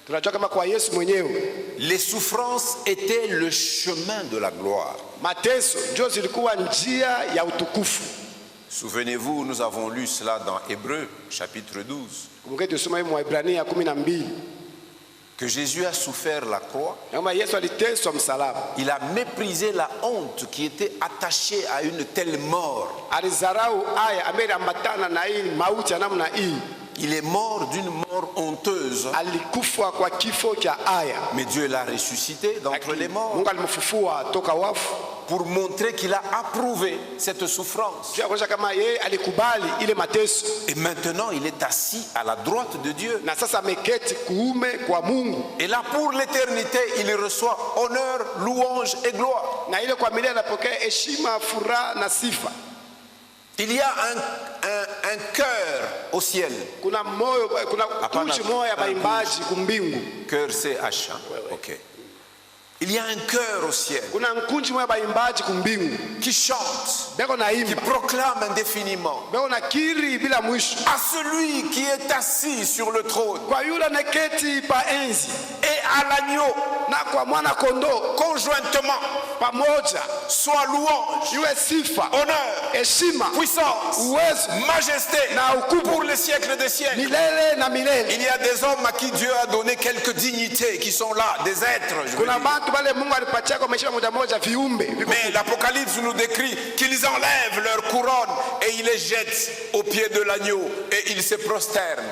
tunajua kama kwa Yesu mwenyewe les souffrances étaient le chemin de la gloire. Mateso ndio zilikuwa njia ya utukufu. Souvenez-vous, nous avons lu cela dans Hébreux chapitre 12. Kumbuka tusoma hiyo Waebrania 12. Que Jésus a souffert la croix. Yesu aliteswa msalaba. Il a méprisé la honte qui était attachée à une telle mort. Alizarau aya ambaye ambatana na hii mauti ya namna hii. Il est mort d'une mort honteuse. Alikufa kwa kifo cha aya. Mais Dieu l'a ressuscité d'entre les morts. Mungu alimfufua toka wafu. Pour montrer qu'il a approuvé cette souffrance. Et maintenant il est assis à la droite de Dieu. Et là pour l'éternité il reçoit honneur, louange et gloire. Il y a un cœur au ciel. Cœur c'est H. Ok. Il y a un cœur au ciel qui chante, qui proclame indéfiniment à celui qui est assis sur le trône et à l'agneau conjointement soit louange, honneur, puissance, majesté pour les siècles des siècles. Il y a des hommes à qui Dieu a donné quelques dignités qui sont là, des êtres. Mais l'Apocalypse nous décrit qu'ils enlèvent leur couronne et ils les jettent aux pieds de l'agneau et ils se prosternent.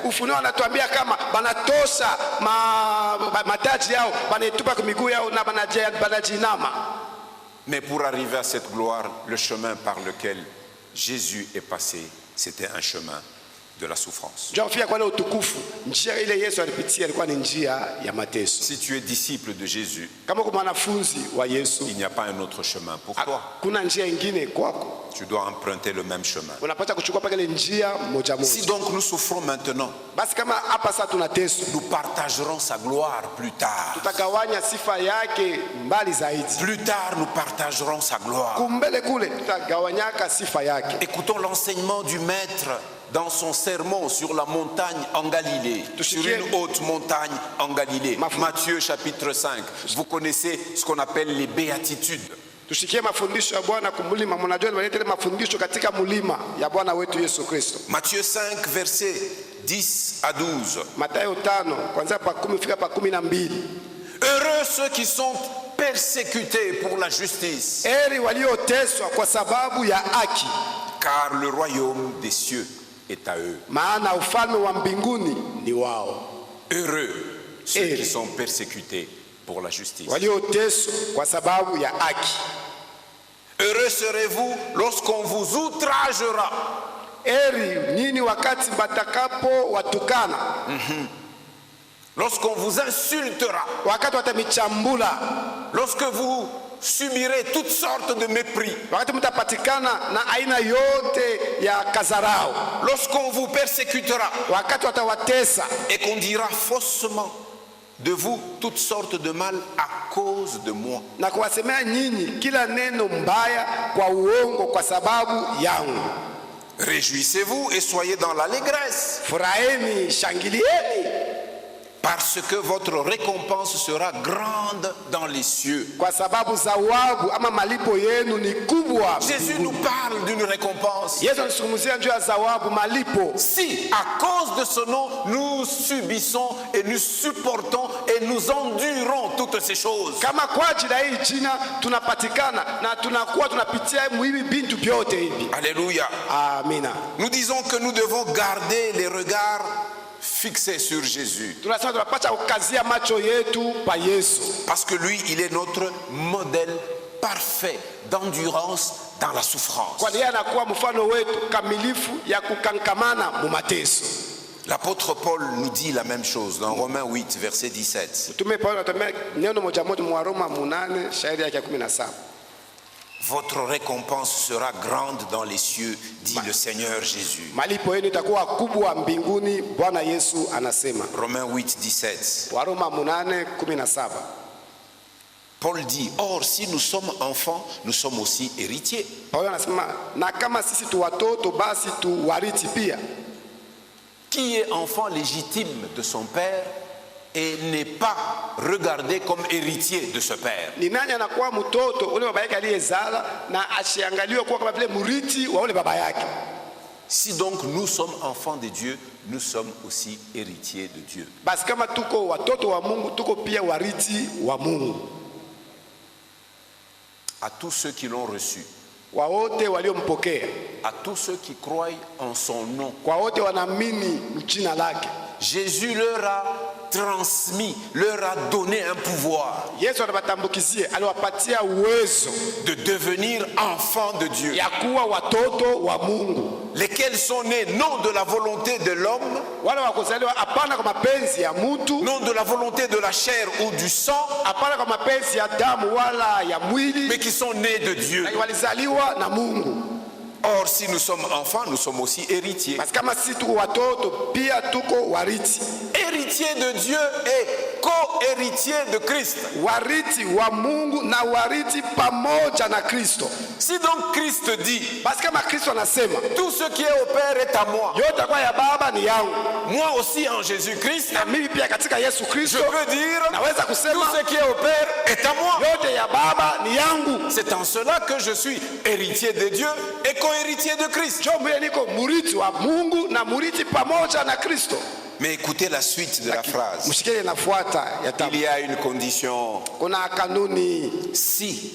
Mais pour arriver à cette gloire, le chemin par lequel Jésus est passé, c'était un chemin de la souffrance. Si tu es disciple de Jésus, il n'y a pas un autre chemin pour toi. Tu dois emprunter le même chemin. Si donc nous souffrons maintenant, nous partagerons sa gloire plus tard. Plus tard, nous partagerons sa gloire. Écoutons l'enseignement du Maître dans son sermon sur la montagne en Galilée, sur une haute montagne en Galilée. Matthieu chapitre 5. Vous connaissez ce qu'on appelle les béatitudes. Matthieu 5 versets 10 à 12. Heureux ceux qui sont persécutés pour la justice, car le royaume des cieux est à eux. Heureux ceux qui sont persécutés pour la justice. Heureux serez-vous lorsqu'on vous outragera. Lorsqu'on vous insultera. Lorsque vous subirez toutes sortes de mépris. Lorsqu'on vous persécutera et qu'on dira faussement de vous toutes sortes de mal à cause de moi. Réjouissez-vous et soyez dans l'allégresse, furahini, shangilieni, parce que votre récompense sera grande dans les cieux. kwa sababu zawabu ama malipo yenu ni kubwa. Jésus nous parle d'une récompense. Yesu anazungumzia juu ya zawabu, malipo. Si à cause de ce nom, nous subissons et nous supportons et nous endurons toutes ces choses. Kama kwa ajili ya hii jina tunapatikana na tunakuwa tunapitia hivi bintu vyote hivi. Alléluia. Amina. Nous disons que nous devons garder les regards fixés sur Jésus. Tunasema tunapaswa kukazia macho yetu pa Yesu. Parce que lui, il est notre modèle parfait d'endurance dans la souffrance. Kwa yeye anakuwa mfano wetu kamilifu ya kukankamana mu mateso. L'apôtre Paul nous dit la même chose dans Romains 8, verset 17. Mtume Paulo anatumia neno moja moja mu Roma 8 shairi yake 17. Votre récompense sera grande dans les cieux, dit le Seigneur Jésus. Malipo yenu itakuwa kubwa mbinguni, Bwana Yesu anasema. Romains 8, 17. Waroma 8:17. Paul dit, or si nous sommes enfants, nous sommes aussi héritiers. Paulo anasema na kama sisi tu watoto basi tu wariti pia. Qui est enfant légitime de son père et n'est pas regardé comme héritier de ce père? Ni nani anakuwa mtoto ule baba yake aliyezala na asiangaliwe kuwa kama vile muriti wa ule baba yake? Si donc nous sommes enfants de Dieu, nous sommes aussi héritiers de Dieu. Basi kama tuko watoto wa Mungu, tuko pia wariti wa Mungu. À tous ceux qui l'ont reçu, Kwa wote waliompokea, à tous ceux qui croient en son nom, kwa wote wanaamini jina lake, Jésus leur a transmis, leur a donné un pouvoir Yesu anawatambukizie, aliwapatia uwezo de devenir enfants de Dieu, ya kuwa watoto wa Mungu, lesquels sont nés non de la volonté de l'homme, wale wakuzaliwa hapana kwa mapenzi ya mtu, non de la volonté de la chair ou du sang, hapana kwa mapenzi ya damu wala ya mwili, mais qui sont nés de Dieu. walizaliwa na Mungu. Or, si nous sommes enfants, nous sommes aussi héritiers. Basi kama sisi tuko watoto pia tuko wariti. Héritier de Dieu et co-héritier de Christ. Wariti wa Mungu na wariti pamoja na Kristo. Si donc Christ dit, Basi kama Kristo anasema tout ce qui est au Père est à moi, yote kwa ya baba ni yangu, moi aussi en Jésus-Christ, na mimi pia katika Yesu je Kristo peux dire, naweza tout kusema ce qui est au Père est à moi. yote ya baba ni yangu. C'est en cela que je suis héritier de Dieu et co-héritier de Christ. Jo mimi niko muriti wa Mungu na muriti pamoja na Kristo. Mais écoutez la suite de la phrase. Mshikile inafuata ya Il tabu. y a une condition. Kuna kanuni, Si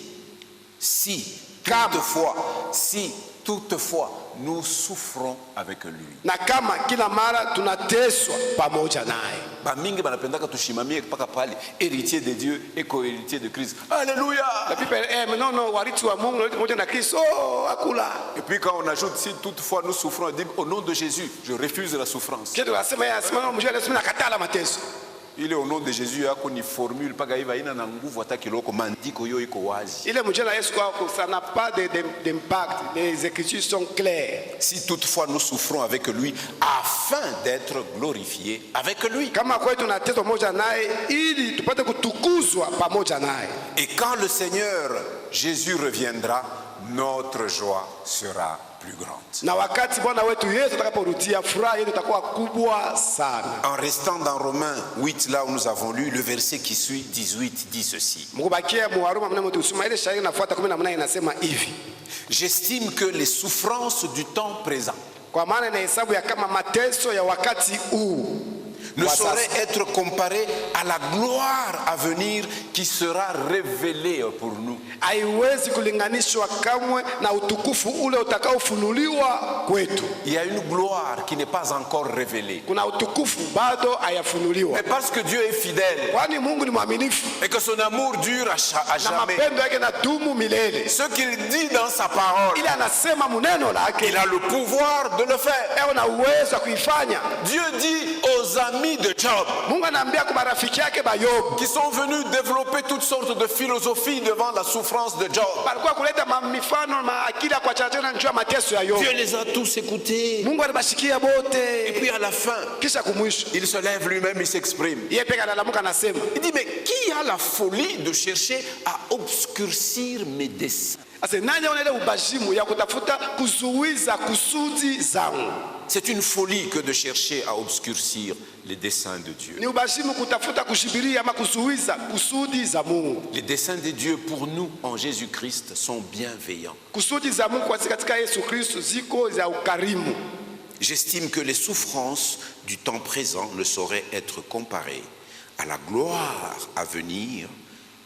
toutefois, nous souffrons avec lui. na kama kila mara tunateswa pamoja naye. Bamingi banapendaka tushimamie mpaka pale héritier de Dieu et co-héritier de Christ. Alléluia. Na people non wariti wa Mungu na pamoja na Kristo, oh akula. Et puis quand on ajoute si toutefois nous souffrons, on dit au nom de Jésus, je refuse la souffrance. Kitu nasema yeye asema mjua nasema nakatala mateso. Ile au nom de Jésus yako ni formule mpaka hivi haina na nguvu hata kiloko, maandiko hiyo iko wazi. Ile mjua na Yesu kwa ça n'a pas d'impact, les écritures sont claires. Si toutefois nous souffrons avec lui afin d'être glorifiés avec lui. Kama kwetu tunateswa pamoja naye ili tupate kutukuzwa pamoja naye. Et quand le Seigneur Jésus reviendra, notre joie sera plus grande. Na wakati Bwana wetu Yesu atakaporudia, furaha yetu itakuwa kubwa sana. En restant dans Romains 8, là où nous avons lu, le verset qui suit, 18, dit ceci. Mkubakia mu Waroma mnamo tusoma ile shairi nafuata 18 inasema hivi. J'estime que les souffrances du temps présent Kwa maana na hesabu ya kama mateso ya wakati huu ne kwa sasa saurait être comparées à la gloire à venir qui sera révélée pour nous. haiwezi kulinganishwa kamwe na utukufu ule utakaofunuliwa kwetu. Il y a une gloire qui n'est pas encore révélée. Kuna utukufu bado hayafunuliwa. Mais parce que Dieu est fidèle Kwani Mungu ni mwaminifu et que son amour dure à na jamais, mapendo yake na dumu milele. ce qu'il dit dans sa parole, Ile anasema muneno lake, il a le pouvoir de le faire. yeye ana uwezo wa kuifanya. Dieu dit aux amis de Job, Mungu anaambia kwa marafiki yake Yobu, qui sont venus développer toutes sortes de philosophies devant la souffrance de Job. balikuwa kuleta mifano akili ya kuachana njoo mateso ya Yobu. Dieu les a tous écoutés. Mungu alibashikia Et bote. puis à la fin, Kisha kumwisho il se lève lui-même, il s'exprime. yeye peka analamuka anasema, Il dit, mais qui a la folie de chercher à obscurcir mes desseins? Ase nani ana ile ubajimu ya kutafuta kuzuiza kusudi zangu? C'est une folie que de chercher à obscurcir les desseins de Dieu. Ni ubajimu kutafuta kushibiria ama kuzuiza kusudi za Mungu. Les desseins de Dieu pour nous en Jésus-Christ sont bienveillants. Kusudi za Mungu katika Yesu Kristo ziko za ukarimu. J'estime que les souffrances du temps présent ne sauraient être comparées à la gloire à venir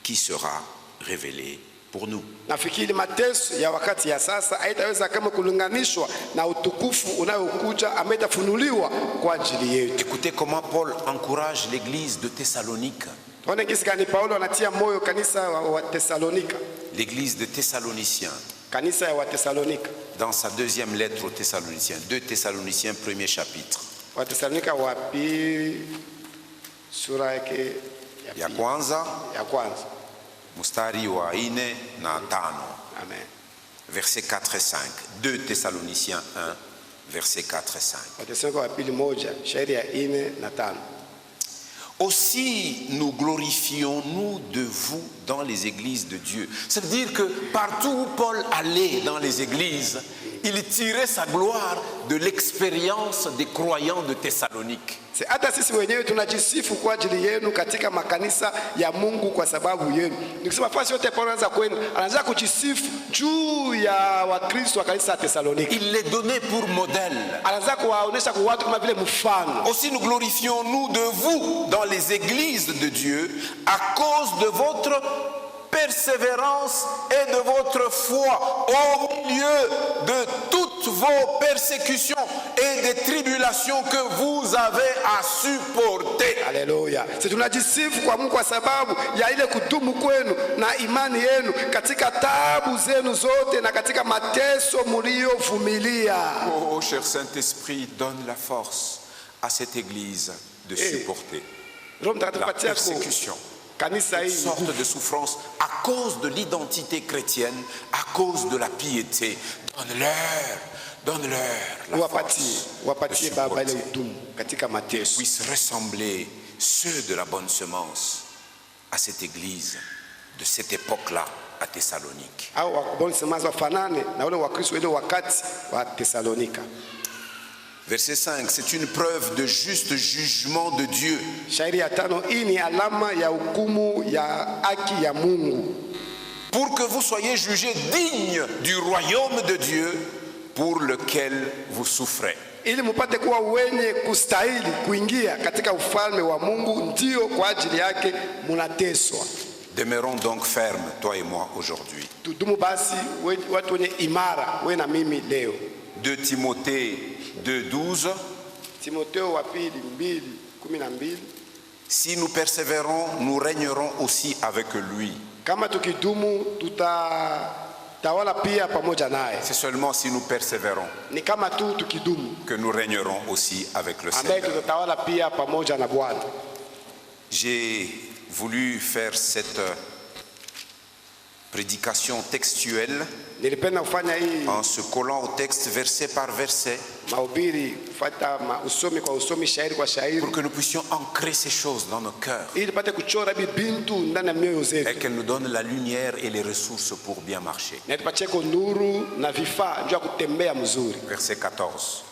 qui sera révélée pour nous. Nafikiri mateso ya wakati ya sasa haitaweza kama kulinganishwa na utukufu unayokuja ambaye itafunuliwa kwa ajili yetu. Écoutez comment Paul encourage l'église de Thessalonique. Tuone jinsi gani Paulo anatia moyo kanisa wa Thessalonika. L'église de Thessaloniciens. Kanisa ya Thessalonika. Dans sa deuxième lettre aux Thessaloniciens, 2 Thessaloniciens, premier chapitre. Wa Thessalonika wa pili sura yake ya kwanza mstari wa 4 na 5. Amen. Versets 4 et 5. 2 Thessaloniciens 1, versets 4 et 5. Wa Thessalonika wa pili moja, shairi ya 4 na 5. Aussi nous glorifions-nous de vous dans les églises de Dieu. Ça veut dire que partout où Paul allait dans les églises, il tirait sa gloire de l'expérience des croyants de Thessalonique. Hata sisi wenyewe tunajisifu kwa ajili yenu katika makanisa ya Mungu kwa sababu yenu. Nikisema fasi yote Paulo anaanza kwenda, anaanza kujisifu juu ya Wakristo wa kanisa la Thessaloniki. Il les donnait pour modèle. Anaanza kuwaonesha kwa watu kama vile mfano. Aussi nous glorifions-nous de vous dans les églises de Dieu à cause de votre persévérance et de votre foi au milieu de toutes vos persécutions et des tribulations que vous avez à supporter. Alléluia. C'est tunajisifu kwa Mungu kwa sababu ya ile kudumu kwenu na imani yenu katika taabu zenu zote na katika mateso mliovumilia. Oh cher Saint-Esprit, donne la force à cette église de supporter la persécution. Une sorte de souffrance à cause de l'identité chrétienne, à cause de la piété. Donne-leur la force de supporter. Qu'ils puissent ressembler ceux de la bonne semence à cette église de cette époque-là à Thessalonique. Verset 5, c'est une preuve de juste jugement de Dieu. Pour que vous soyez jugés dignes du royaume de Dieu pour lequel vous souffrez. Ili mupate kuwa wenye kustahili kuingia katika ufalme wa Mungu, ndio kwa ajili yake munateswa. Demeurons donc fermes, toi et moi, aujourd'hui. Tudumu basi watu wenye imara, wewe na mimi leo. 2 Timothée 2:12. Timotheo wa pili 2:12. Si nous persévérons, nous régnerons aussi avec lui. Kama tukidumu tutatawala pia pamoja naye. C'est seulement si nous persévérons ni kama tu tukidumu que nous régnerons aussi avec le Seigneur. ambaye tutatawala pia pamoja na Bwana. J'ai voulu faire cette prédication textuelle en se collant au texte verset par verset pour que nous puissions ancrer ces choses dans nos cœurs et qu'elles nous donnent la lumière et les ressources pour bien marcher. Verset 14.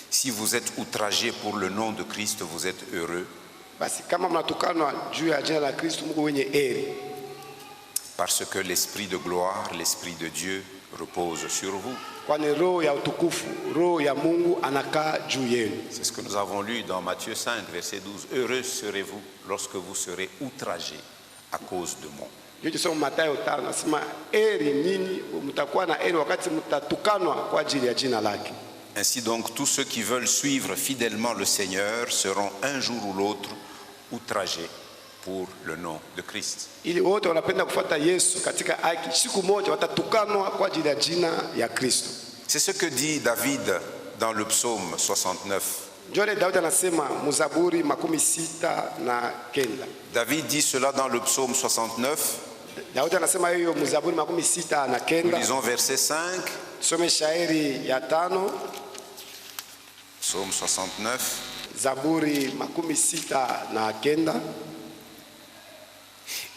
Si vous êtes outragés pour le nom de Christ, vous êtes heureux. Parce que l'esprit de gloire, l'esprit de Dieu repose sur vous. C'est ce que nous avons lu dans Matthieu 5, verset 12. Heureux serez-vous lorsque vous serez outragés à cause de moi. Ainsi donc, tous ceux qui veulent suivre fidèlement le Seigneur seront un jour ou l'autre outragés pour le nom de Christ. C'est ce que dit David dans le psaume 69. David dit cela dans le psaume 69. Nous lisons verset 5. Psaume 69.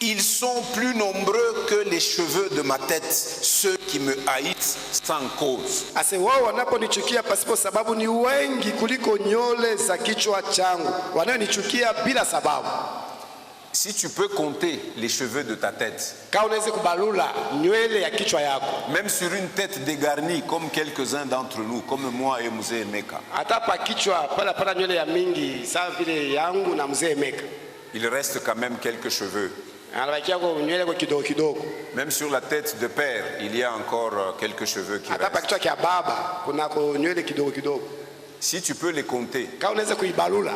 Ils sont plus nombreux que les cheveux de ma tête ceux qui me haïssent sans cause. Ase wao wanaponichukia pasipo sababu ni wengi kuliko nywele za kichwa changu, wanayonichukia bila sababu. Si tu peux compter les cheveux de ta tête, Kama unaweza kubalula nywele ya kichwa yako, même sur une tête dégarnie comme quelques-uns d'entre nous, comme moi et Mzee Emeka, hata pa kichwa pala nywele ya mingi sawa vile yangu na mzee Emeka, il reste quand même quelques cheveux. anabakia kwa nywele kwa kidogo kidogo. Même sur la tête de père, il y a encore quelques cheveux qui Hata pa restent. kichwa kia baba kuna kwa nywele kidogo kidogo. Si tu peux les compter, Kama unaweza kuibalula,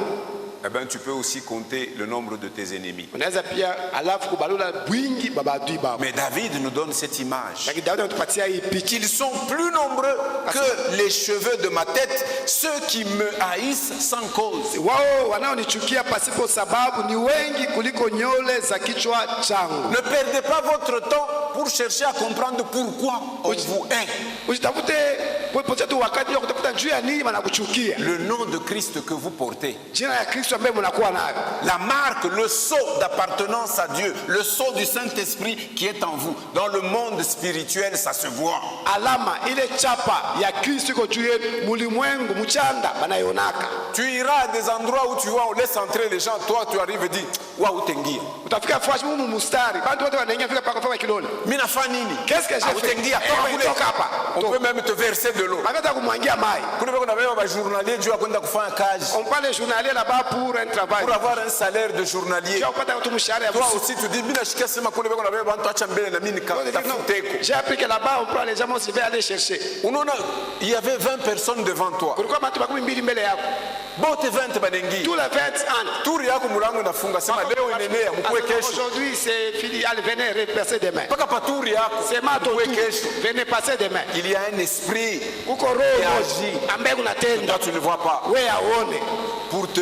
eh ben, tu peux aussi compter le nombre de tes ennemis. unaweza pia alafu kubalula bwingi baba adui baba. Mais David nous donne cette image. Lakini Daudi anatupatia hii picha. Qu'ils sont plus nombreux que les cheveux de ma tête, ceux qui me haïssent sans cause. Wao wanaonichukia pasipo sababu ni wengi kuliko nywele za kichwa changu. Ne perdez pas votre temps pour chercher à comprendre pourquoi on vous hait. Usitafute popote tu wakati wa kutafuta juu ya nini wanakuchukia. Le nom de Christ que vous portez, Jina ya Kristo ambaye mnakuwa nayo. la marque, le sceau d'appartenance à Dieu, le sceau du Saint-Esprit qui est en vous. Dans le monde spirituel, ça se voit. Alama ile chapa ya Kristo iko juu yenu, mulimwengu mchanda banayonaka. Tu iras à des endroits où tu vois, on laisse entrer les gens, toi tu arrives et dis, waouh, tengia. Utafika fashi mumu mustari. Bantu wote wanaingia fika paka kilole. Mina fanini. Qu'est-ce que j'ai fait? Tengia, Toka hapa. on peut même te verser de l'eau. Bakata kumwangia mai. Kuna beko na beba ba journalier juu ya kwenda kufanya kazi. On parle journalier là-bas pour un travail. Pour avoir un salaire de journalier. Tu upata mtu mshahara ya Toi busi. aussi tu dis mina shikia sema kule beko na beba bantu acha mbele na mimi nikatafuteko. J'ai appris que là-bas on prend les gens aussi aller chercher. Unaona il y avait 20 personnes devant toi. Kulikuwa watu makumi mbili mbele yako. Bote 20 banengi. Tous les 20 ans. Turi yako mulango nafunga sema leo inenea mkue kesho. Aujourd'hui c'est fini, allez venez repasser demain. Paka paturi yako. C'est ma ton mkue tour. kesho. Venez passer demain. Il y a un esprit Uko roho agit. ambaye unatenda. toi tu ne vois pas Wewe aone. pour te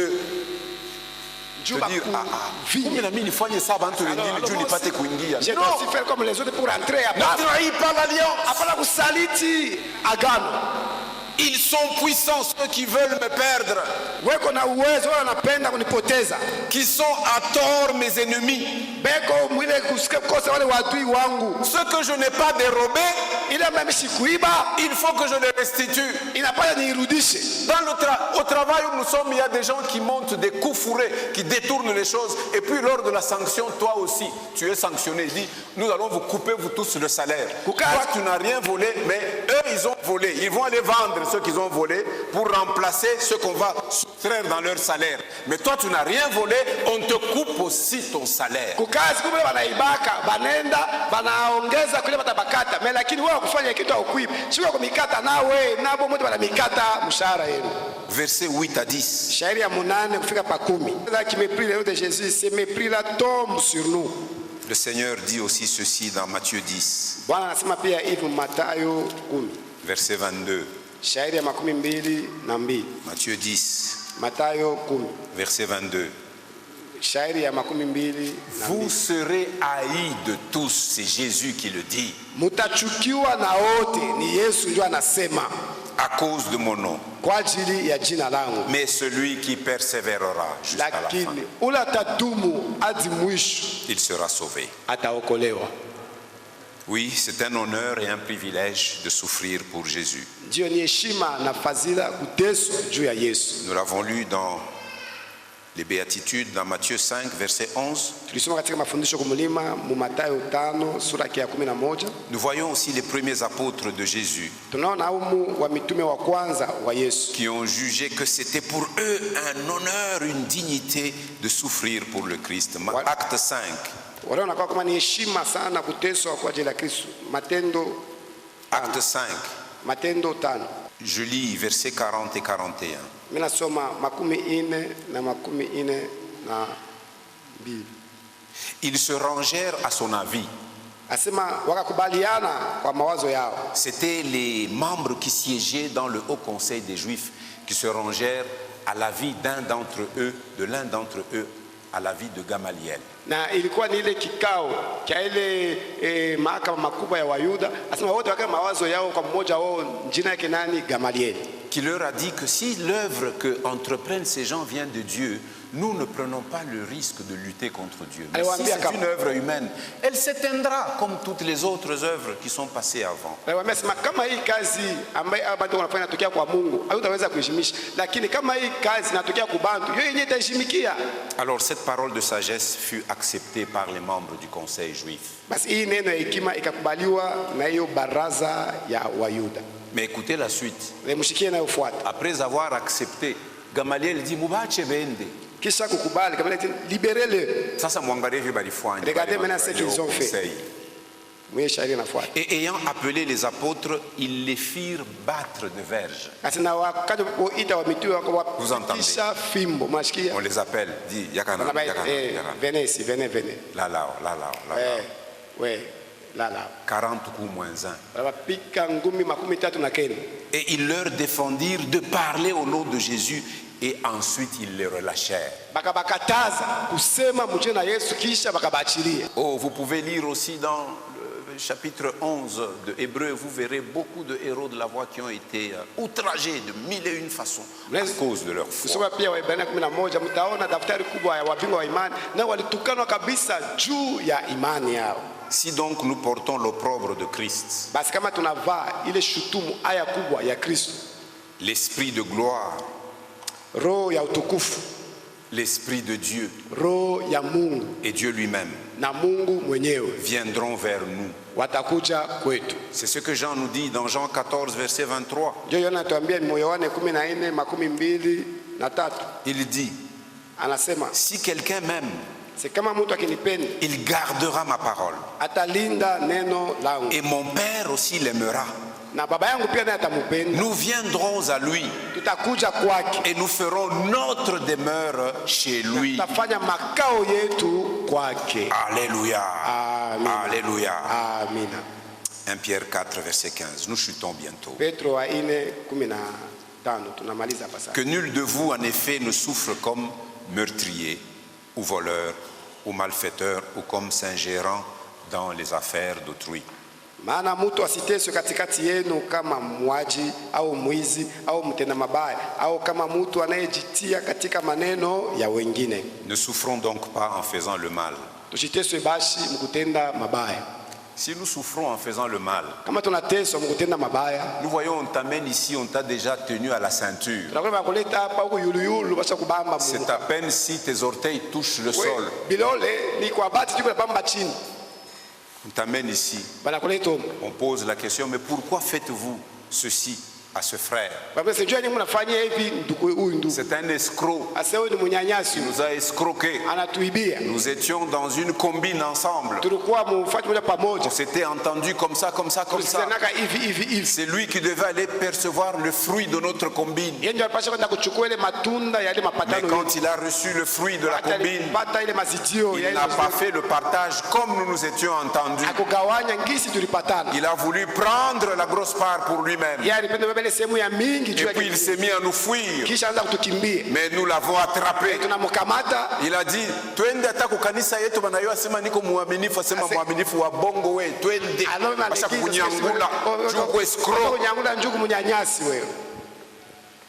Juba dire kumbe na mimi nifanye saa bantu wengine juu nipate kuingia. Je dois aussi faire comme les autres pour entrer à Ne part. trahis pas l'alliance. Hapana kusaliti agano. Ils sont puissants ceux qui veulent me perdre, Weko na uwezo wao wanapenda kunipoteza. qui sont à tort mes ennemis. Beko mwile kukosa wale wadui wangu. Ce que je n'ai pas dérobé, Ile mimi sikuiba, il faut que je le restitue. inapaya niirudishe. Au travail où nous sommes, il y a des gens qui montent des coups fourrés, qui détournent les choses. Et puis lors de la sanction, toi aussi, tu es sanctionné. Il dit, nous allons vous couper, vous tous, le salaire. Toi, tu n'as rien volé, mais eux, ils ont volé. Ils vont aller vendre ce qu'ils ont volé pour remplacer ce qu'on va soustraire dans leur salaire. Mais toi, tu n'as rien volé, on te coupe aussi ton salaire. Kukazi kumbe wanaibaka, banenda, banaongeza kule batabakata. Mais lakini wewe kufanya kitu haukuiba. Sio kumikata nawe, nabo mtu banamikata mshahara yenu. Versets 8 à 10. Shairi ya 8 kufika pa 10. Là qui mépris le nom de Jésus, ce mépris là tombe sur nous. Le Seigneur dit aussi ceci dans Matthieu 10, Bwana anasema pia hivi Mathayo 10. verset 22. Shairi ya 22. Matthieu 10, Mathayo 10. verset 22. Shairi ya 22. Vous serez haïs de tous, c'est Jésus qui le dit, Mutachukiwa na wote, ni Yesu ndio anasema, à cause de mon nom. kwa ajili ya jina langu. Mais celui qui persévérera jusqu'à la fin, Lakini ule atadumu hadi mwisho il sera sauvé. ataokolewa. Oui, c'est un honneur et un privilège de souffrir pour Jésus. Ndio ni heshima na fadhila kuteswa juu ya Yesu. Nous l'avons lu dans les Béatitudes, dans Matthieu 5, verset 11. Tulisoma katika mafundisho kumulima mu Mathayo 5 sura ya 11. Nous voyons aussi les premiers apôtres de Jésus Tunaona humu wa mitume wa kwanza wa Yesu qui ont jugé que c'était pour eux un honneur, une dignité de souffrir pour le Christ. Acte 5. wanaona kama ni heshima sana kuteswa kwa ajili ya Kristo. Acte 5. Matendo 5. Je lis versets 40 et 41. Mimi nasoma 40 na 42. Ils se rangèrent à son avis. Asema wakakubaliana kwa mawazo yao. C'était les membres qui siégeaient dans le haut conseil des Juifs qui se rangèrent à l'avis d'un d'entre eux, de l'un d'entre eux, à l'avis de Gamaliel. Na ilikuwa ni ile kikao cha ile mahakama makubwa ya Wayuda. Asema wote wakae mawazo yao kwa mmoja wao, jina yake nani? Gamaliel. Qui leur a dit que si l'œuvre que entreprennent ces gens vient de Dieu, nous ne prenons pas le risque de lutter contre Dieu. Mais Allez, si Wambia, c'est une œuvre humaine, elle s'éteindra comme toutes les autres œuvres qui sont passées avant. Nawaambia sema kama hii kazi ambayo abantu wanafanya inatokea kwa Mungu, hautaweza kuheshimisha. Lakini kama hii kazi inatokea kwa bantu, hiyo yenyewe itaheshimikia. Alors cette parole de sagesse fut acceptée par les membres du conseil juif. Basi hii neno ya hekima ikakubaliwa na hiyo baraza ya Wayuda. Mais écoutez la suite. Mshikie inayofuata. Après avoir accepté, Gamaliel dit mubache bende. Kisha kukubali kama eti libérez-le. Sasa mwangalie hivi balifanya. Regardez maintenant ce qu'ils ont fait. Et ayant appelé les apôtres, ils les firent battre de verges. Vous entendez? On les appelle, dit Yakana, Yakana, Yakana. Venez ici, venez. Là. Oui, là. 40 coups moins 1. 1. Et ils leur défendirent de parler au nom de Jésus. Et ensuite ils les relâchèrent. Oh, vous pouvez lire aussi dans le chapitre 11 de Hébreux, vous verrez beaucoup de héros de la voix qui ont été outragés de 1001 façons à cause de leur foi. Si donc nous portons l'opprobre de Christ, l'esprit de gloire, l'esprit de Dieu et Dieu lui-même viendront vers nous. C'est ce que Jean nous dit dans Jean 14 verset 23. Il dit, si quelqu'un m'aime, il gardera ma parole. Et mon Père aussi l'aimera. Nous viendrons à lui et nous ferons notre demeure chez lui. Alléluia. Alléluia. 1 Pierre 4 verset 15. Nous chutons bientôt. Que nul de vous en effet ne souffre comme meurtrier ou voleur ou malfaiteur ou comme s'ingérant dans les affaires d'autrui. Maana mtu asiteswe katikati yenu kama mwaji au mwizi au mtenda mabaya au kama mtu anayejitia katika maneno ya wengine. Ne souffrons donc pas en faisant le mal. Tusiteswe basi mkutenda mabaya. Si nous souffrons en faisant le mal, kama tunateswa mkutenda mabaya, nous voyons on t'amène ici, on t'a déjà tenu à la ceinture. C'est à peine si tes orteils touchent le sol. On t'amène ici. On pose la question, mais pourquoi faites-vous ceci à ce frère? C'est un escroc. Il nous a escroqués. Nous étions dans une combine ensemble. On s'était entendu comme ça. C'est lui qui devait aller percevoir le fruit de notre combine. Mais quand il a reçu le fruit de la combine, il n'a pas fait le partage comme nous nous étions entendus. Il a voulu prendre la grosse part pour lui-même. Et puis il s'est mis à nous fuir. Mais nous l'avons attrapé. Il a dit, twende hata kukanisa yetu banayo asema niko muaminifu, asema muaminifu wa bongo we, twende basha kunyangula juko escroc.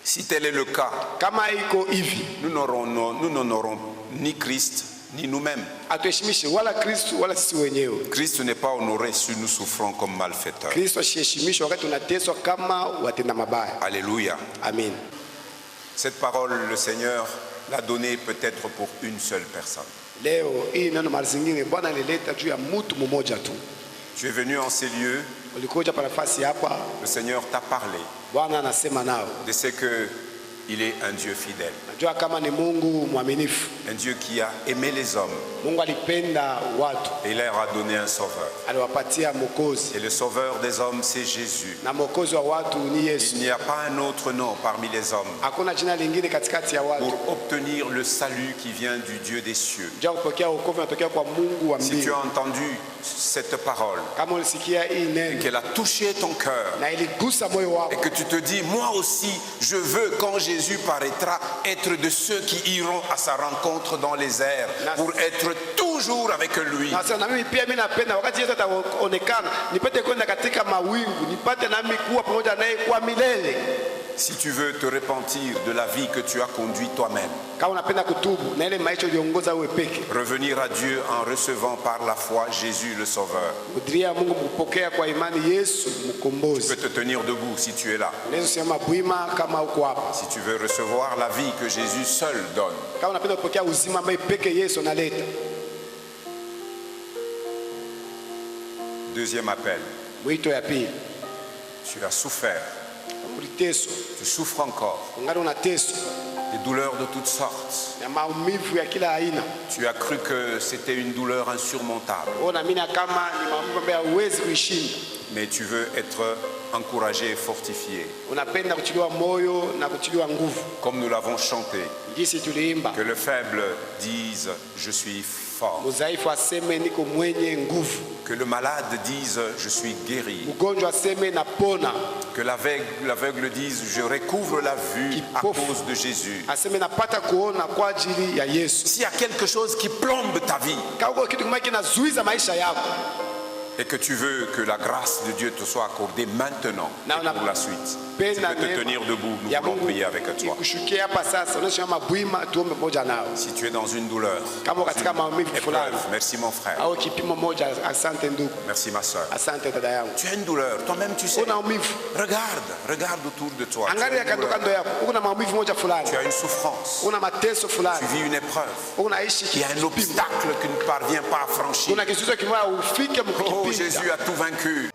Si tel est le cas, nous n'honorons ni Christ ni nous-mêmes. Christ n'est pas honoré si nous souffrons comme malfaiteurs. Alléluia. Amen. Cette parole, le Seigneur l'a donnée peut-être pour une seule personne. Tu es venu en ces lieux. Le Seigneur t'a parlé de ce que il est un Dieu fidèle. Un Dieu qui a aimé les hommes. Et il leur a donné un sauveur. Et le sauveur des hommes, c'est Jésus. Il n'y a pas un autre nom parmi les hommes pour obtenir le salut qui vient du Dieu des cieux. Si tu as entendu cette parole, qu'elle a touché ton cœur, et que tu te dis, moi aussi, je veux, quand Jésus paraîtra, être de ceux qui iront à sa rencontre dans les airs pour être toujours avec lui. Si tu veux te repentir de la vie que tu as conduite toi-même, kama unapenda kutubu na ile maisha uliongoza wewe peke, revenir à Dieu en recevant par la foi Jésus le Sauveur. udiria Mungu kupokea kwa imani Yesu Tu mkombozi. peux te tenir debout si tu es là. Unaweza sema bwima kama uko hapa. Si tu veux recevoir la vie que Jésus seul donne. Kama unapenda kupokea uzima ambao peke Yesu analeta. Deuxième appel. Mwito ya pili. Tu as souffert. Uliteswa. Tu souffres encore. Ungali unateswa. Des douleurs de toutes sortes. Na maumivu ya kila aina. Tu as cru que c'était une douleur insurmontable. Unaamini kama ni maumivu ambayo huwezi kuishinda. Mais tu veux être encouragé et fortifié. Unapenda kutiliwa moyo na kutiliwa nguvu. Comme nous l'avons chanté. Jinsi tuliimba. Que le faible dise je suis fort. Mudhaifu aseme niko mwenye nguvu. Que le malade dise je suis guéri. Mgonjwa aseme napona. Que l'aveugle dise je recouvre la vue à cause de Jésus. Aseme napata kuona kwa ajili ya Yesu. S'il y a quelque chose qui plombe ta vie, kama uko kitu kimoja kinazuiza maisha yako, et que tu veux que la grâce de Dieu te soit accordée maintenant et pour la suite, tu peux te tenir debout, nous voulons prier avec toi. Si tu es dans une douleur, une épreuve, merci mon frère, merci ma soeur. Tu as une douleur, toi-même tu sais. Regarde autour de toi. Tu as une souffrance, tu vis une épreuve, il y a un obstacle que ne parvient pas à franchir. Oh, Jésus a tout vaincu.